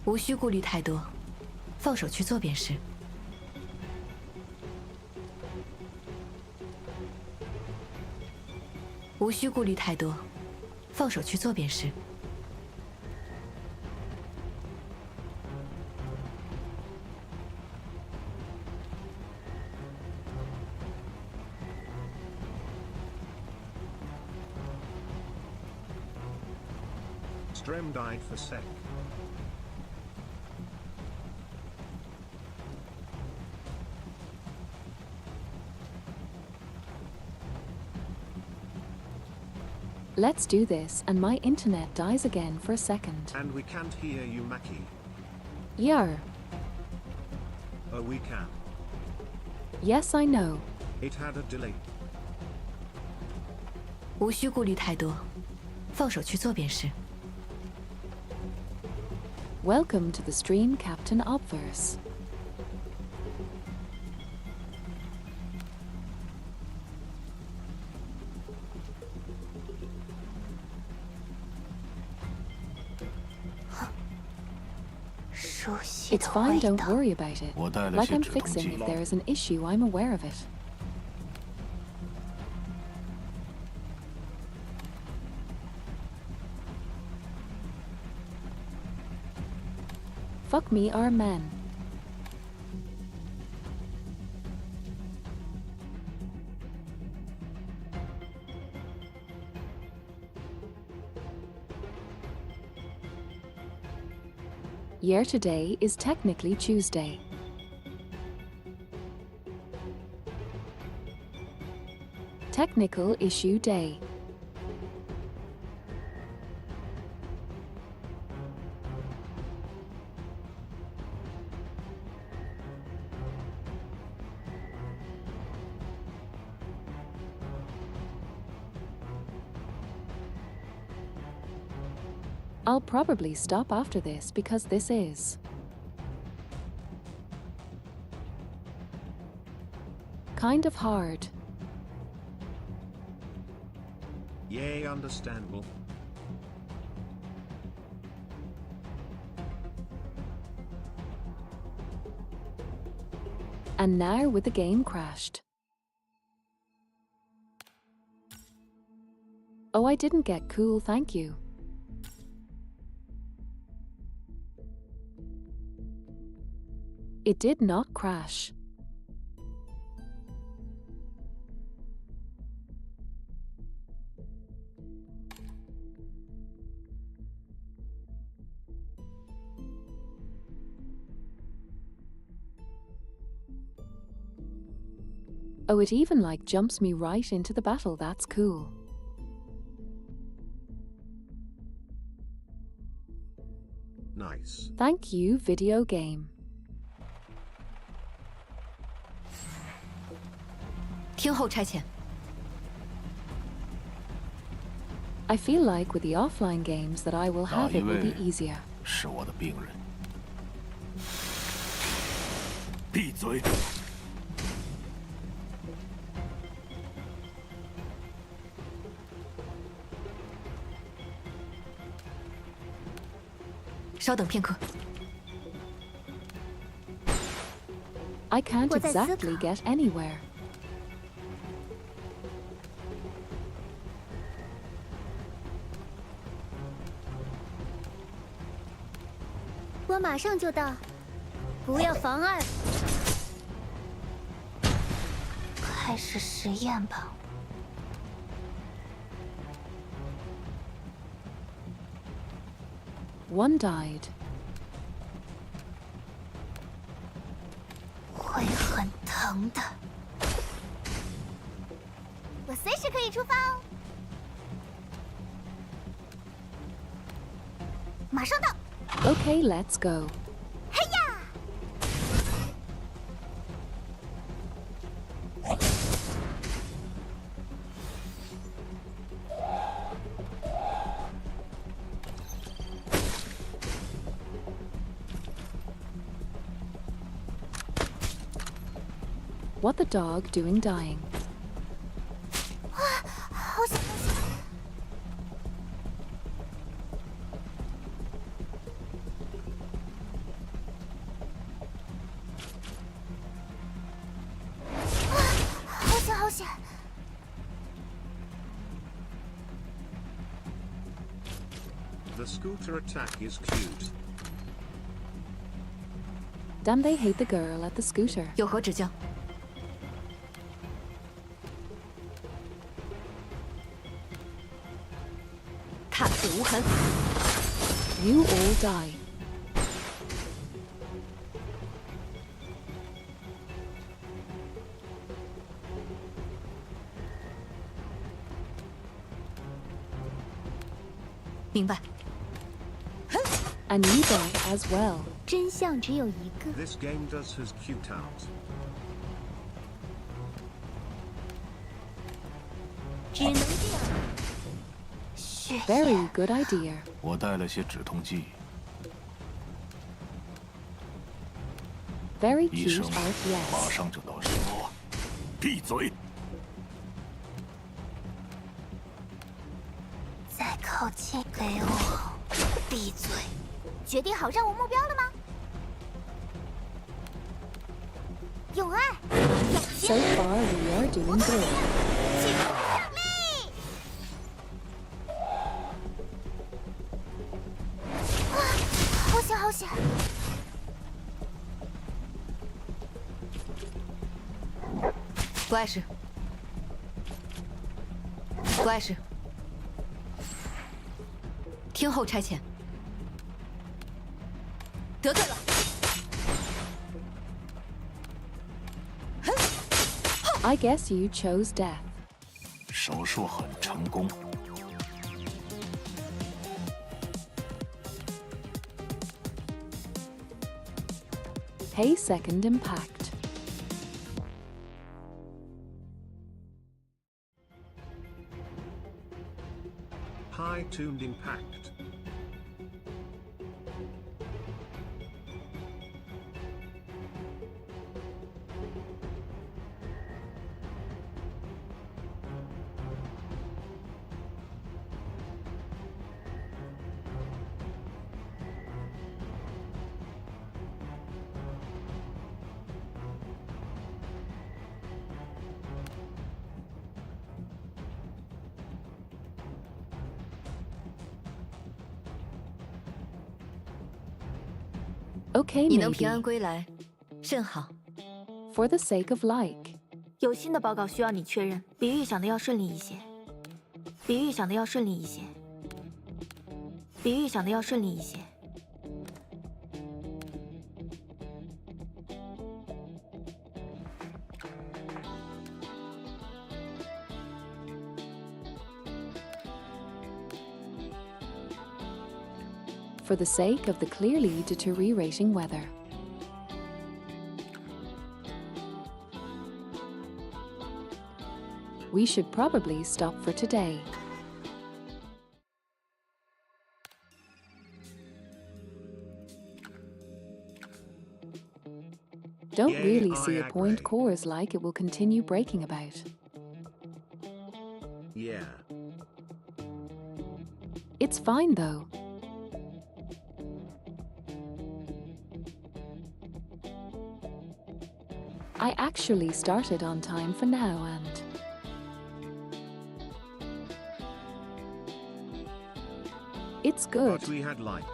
Speaker 4: 无需顾虑太多，放手去做便是。无需顾虑太多，放手去做便是。
Speaker 1: Strem died for sec.
Speaker 2: Let's do this, and my internet dies again for a second.
Speaker 1: And we can't hear you, Maki.
Speaker 2: Yar.
Speaker 1: Oh, we can.
Speaker 2: Yes, I know.
Speaker 1: It had a delay.
Speaker 4: 无需顾虑太多，放手去做便是。
Speaker 2: Welcome to the stream, Captain Obverse. It's fine, don't worry about it. Like I'm fixing if there is an issue, I'm aware of it. Fuck me, our men. Year today is technically Tuesday. Technical issue day. I'll probably stop after this because this is kind of hard.
Speaker 1: Yay, understandable.
Speaker 2: And now with the game crashed. Oh, I didn't get cool, thank you. It did not crash. Oh, it even like jumps me right into the battle, that's cool.
Speaker 1: Nice.
Speaker 2: Thank you, video game.
Speaker 4: 听候差遣。
Speaker 2: I feel like with the offline games that I will have it will be easier.
Speaker 9: 是我的病人。闭嘴！
Speaker 4: 稍等片刻。
Speaker 2: I can't exactly get anywhere.
Speaker 3: 我马上就到，不要妨碍。开始实验吧。
Speaker 2: One died.
Speaker 3: 会很疼的。我随时可以出发哦。马上到。
Speaker 2: Okay, let's go.
Speaker 3: 嘿呀！
Speaker 2: What the dog doing dying?
Speaker 3: 好险！ 好险！
Speaker 1: the scooter attack is cute.
Speaker 2: Damn, they hate the girl at the scooter.
Speaker 4: 有何指教？踏血无痕。
Speaker 2: You all die.
Speaker 4: 明白。
Speaker 2: And you die as well.
Speaker 3: 真相只有一个。
Speaker 1: This game does his cute out.
Speaker 3: 只能这样。血
Speaker 2: Very good idea.
Speaker 9: 我带了些止痛剂，
Speaker 2: Very
Speaker 9: 医
Speaker 2: cute
Speaker 9: 生
Speaker 2: art,
Speaker 9: 马
Speaker 2: yes.
Speaker 9: 上就到时。闭嘴！
Speaker 3: 再靠近，给我闭嘴！决定好让我目标了吗？有爱，有
Speaker 2: So
Speaker 3: 心，
Speaker 2: far, we are doing good.
Speaker 3: 请胜利！啊，好险，好险！
Speaker 4: 不碍事，不碍事。听候差遣。得罪了。
Speaker 2: I guess you chose death.
Speaker 9: 手术很成功。
Speaker 2: Hey, second impact.
Speaker 1: High-tuned impact.
Speaker 2: Okay,
Speaker 4: 你能平安
Speaker 2: maybe.
Speaker 4: 归来，甚好。
Speaker 2: For the sake of like.
Speaker 3: 有新的报告需要你确认，比预想的要顺利一些，比预想的要顺利一些，比预想的要顺利一些。
Speaker 2: For the sake of the clearly deteriorating weather. We should probably stop for today. Don't
Speaker 1: Yeah,
Speaker 2: really see
Speaker 1: I
Speaker 2: a point
Speaker 1: agree.
Speaker 2: cores like it will continue breaking about.
Speaker 1: Yeah.
Speaker 2: It's fine though. I actually started on time for now and... It's good.
Speaker 1: But we had like.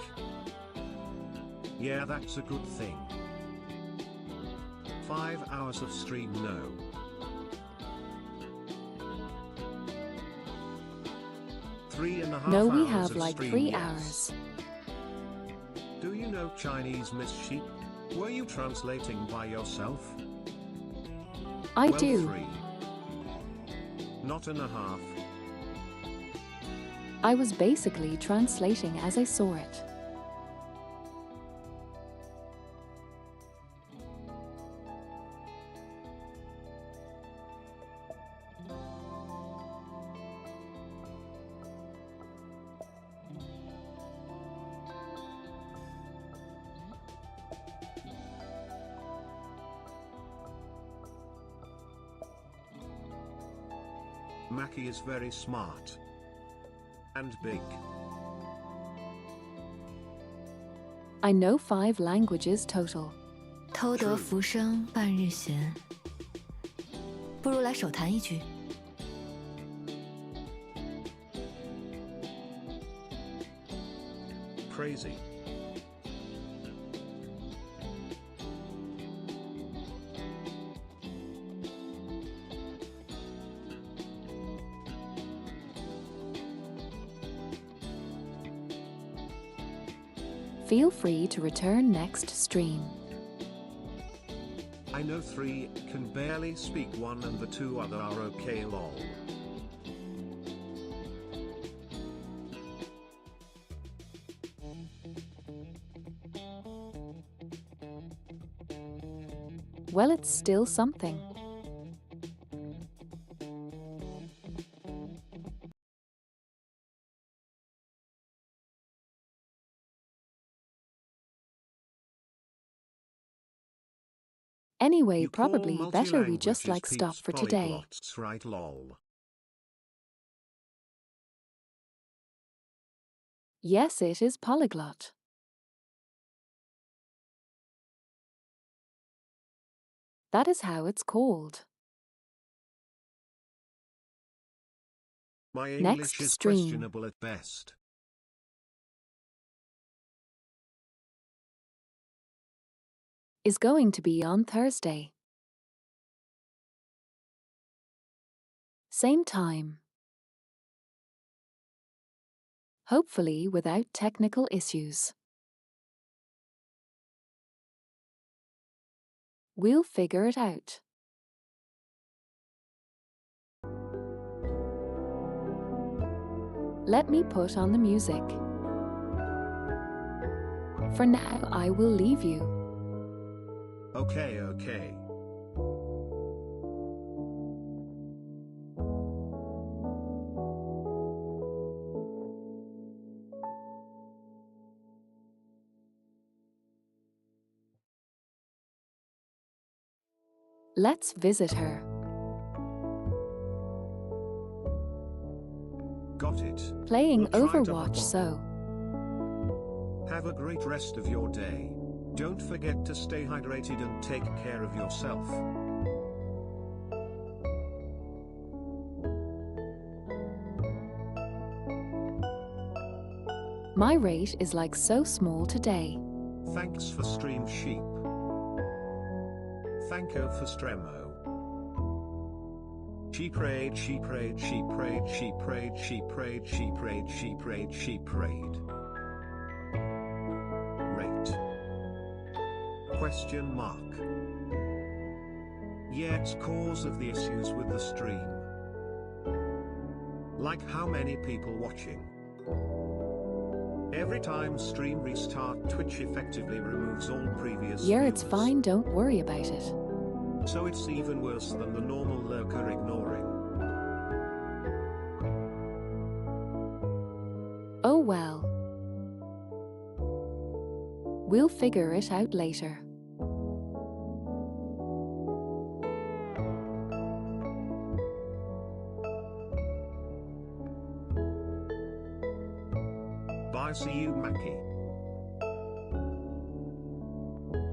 Speaker 1: Yeah, that's a good thing. 5 hours of stream, no. Three and a half
Speaker 2: No, we
Speaker 1: hours
Speaker 2: have
Speaker 1: of
Speaker 2: like
Speaker 1: stream,
Speaker 2: 3
Speaker 1: yes.
Speaker 2: hours.
Speaker 1: Do you know Chinese, Miss Sheep? Were you translating by yourself?
Speaker 2: I
Speaker 1: Well,
Speaker 2: do.
Speaker 1: 3. Not and a half.
Speaker 2: I was basically translating as I saw it.
Speaker 1: Maki is very smart. And big.
Speaker 2: I know 5 languages total.
Speaker 4: 偷得浮生半日闲，不如来手弹一局。
Speaker 1: crazy.
Speaker 2: Feel free to return next stream.
Speaker 1: I know 3 can barely speak, 1 and the 2 other are okay lol.
Speaker 2: Well, it's still something. Anyway,
Speaker 1: You call
Speaker 2: probably better we just
Speaker 1: multi-languages
Speaker 2: stop
Speaker 1: peeps
Speaker 2: for today.
Speaker 1: polyglots, right lol?
Speaker 2: Yes, it is polyglot. That is how it's called.
Speaker 1: My
Speaker 2: Next
Speaker 1: English is
Speaker 2: stream
Speaker 1: questionable at best.
Speaker 2: is going to be on Thursday. Same time. Hopefully without technical issues. We'll figure it out. Let me put on the music. For now, I will leave you.
Speaker 1: Okay, okay.
Speaker 2: Let's visit her.
Speaker 1: Got it.
Speaker 2: Playing
Speaker 1: We'll try
Speaker 2: Overwatch, so.
Speaker 1: Have a great rest of your day. Don't forget to stay hydrated and take care of yourself.
Speaker 2: My rate is like so small today.
Speaker 1: Thanks for stream sheep. Thanko for stremo. She prayed, she prayed, she prayed, she prayed, she prayed, she prayed, she prayed, she prayed. Rate. Question mark. Yeah, it's cause of the issues with the stream. Like how many people watching? Every time stream restart, Twitch effectively removes all previous
Speaker 2: Yeah, it's
Speaker 1: viewers.
Speaker 2: fine, don't worry about it.
Speaker 1: So it's even worse than the normal lurker ignoring.
Speaker 2: Oh well. We'll figure it out later.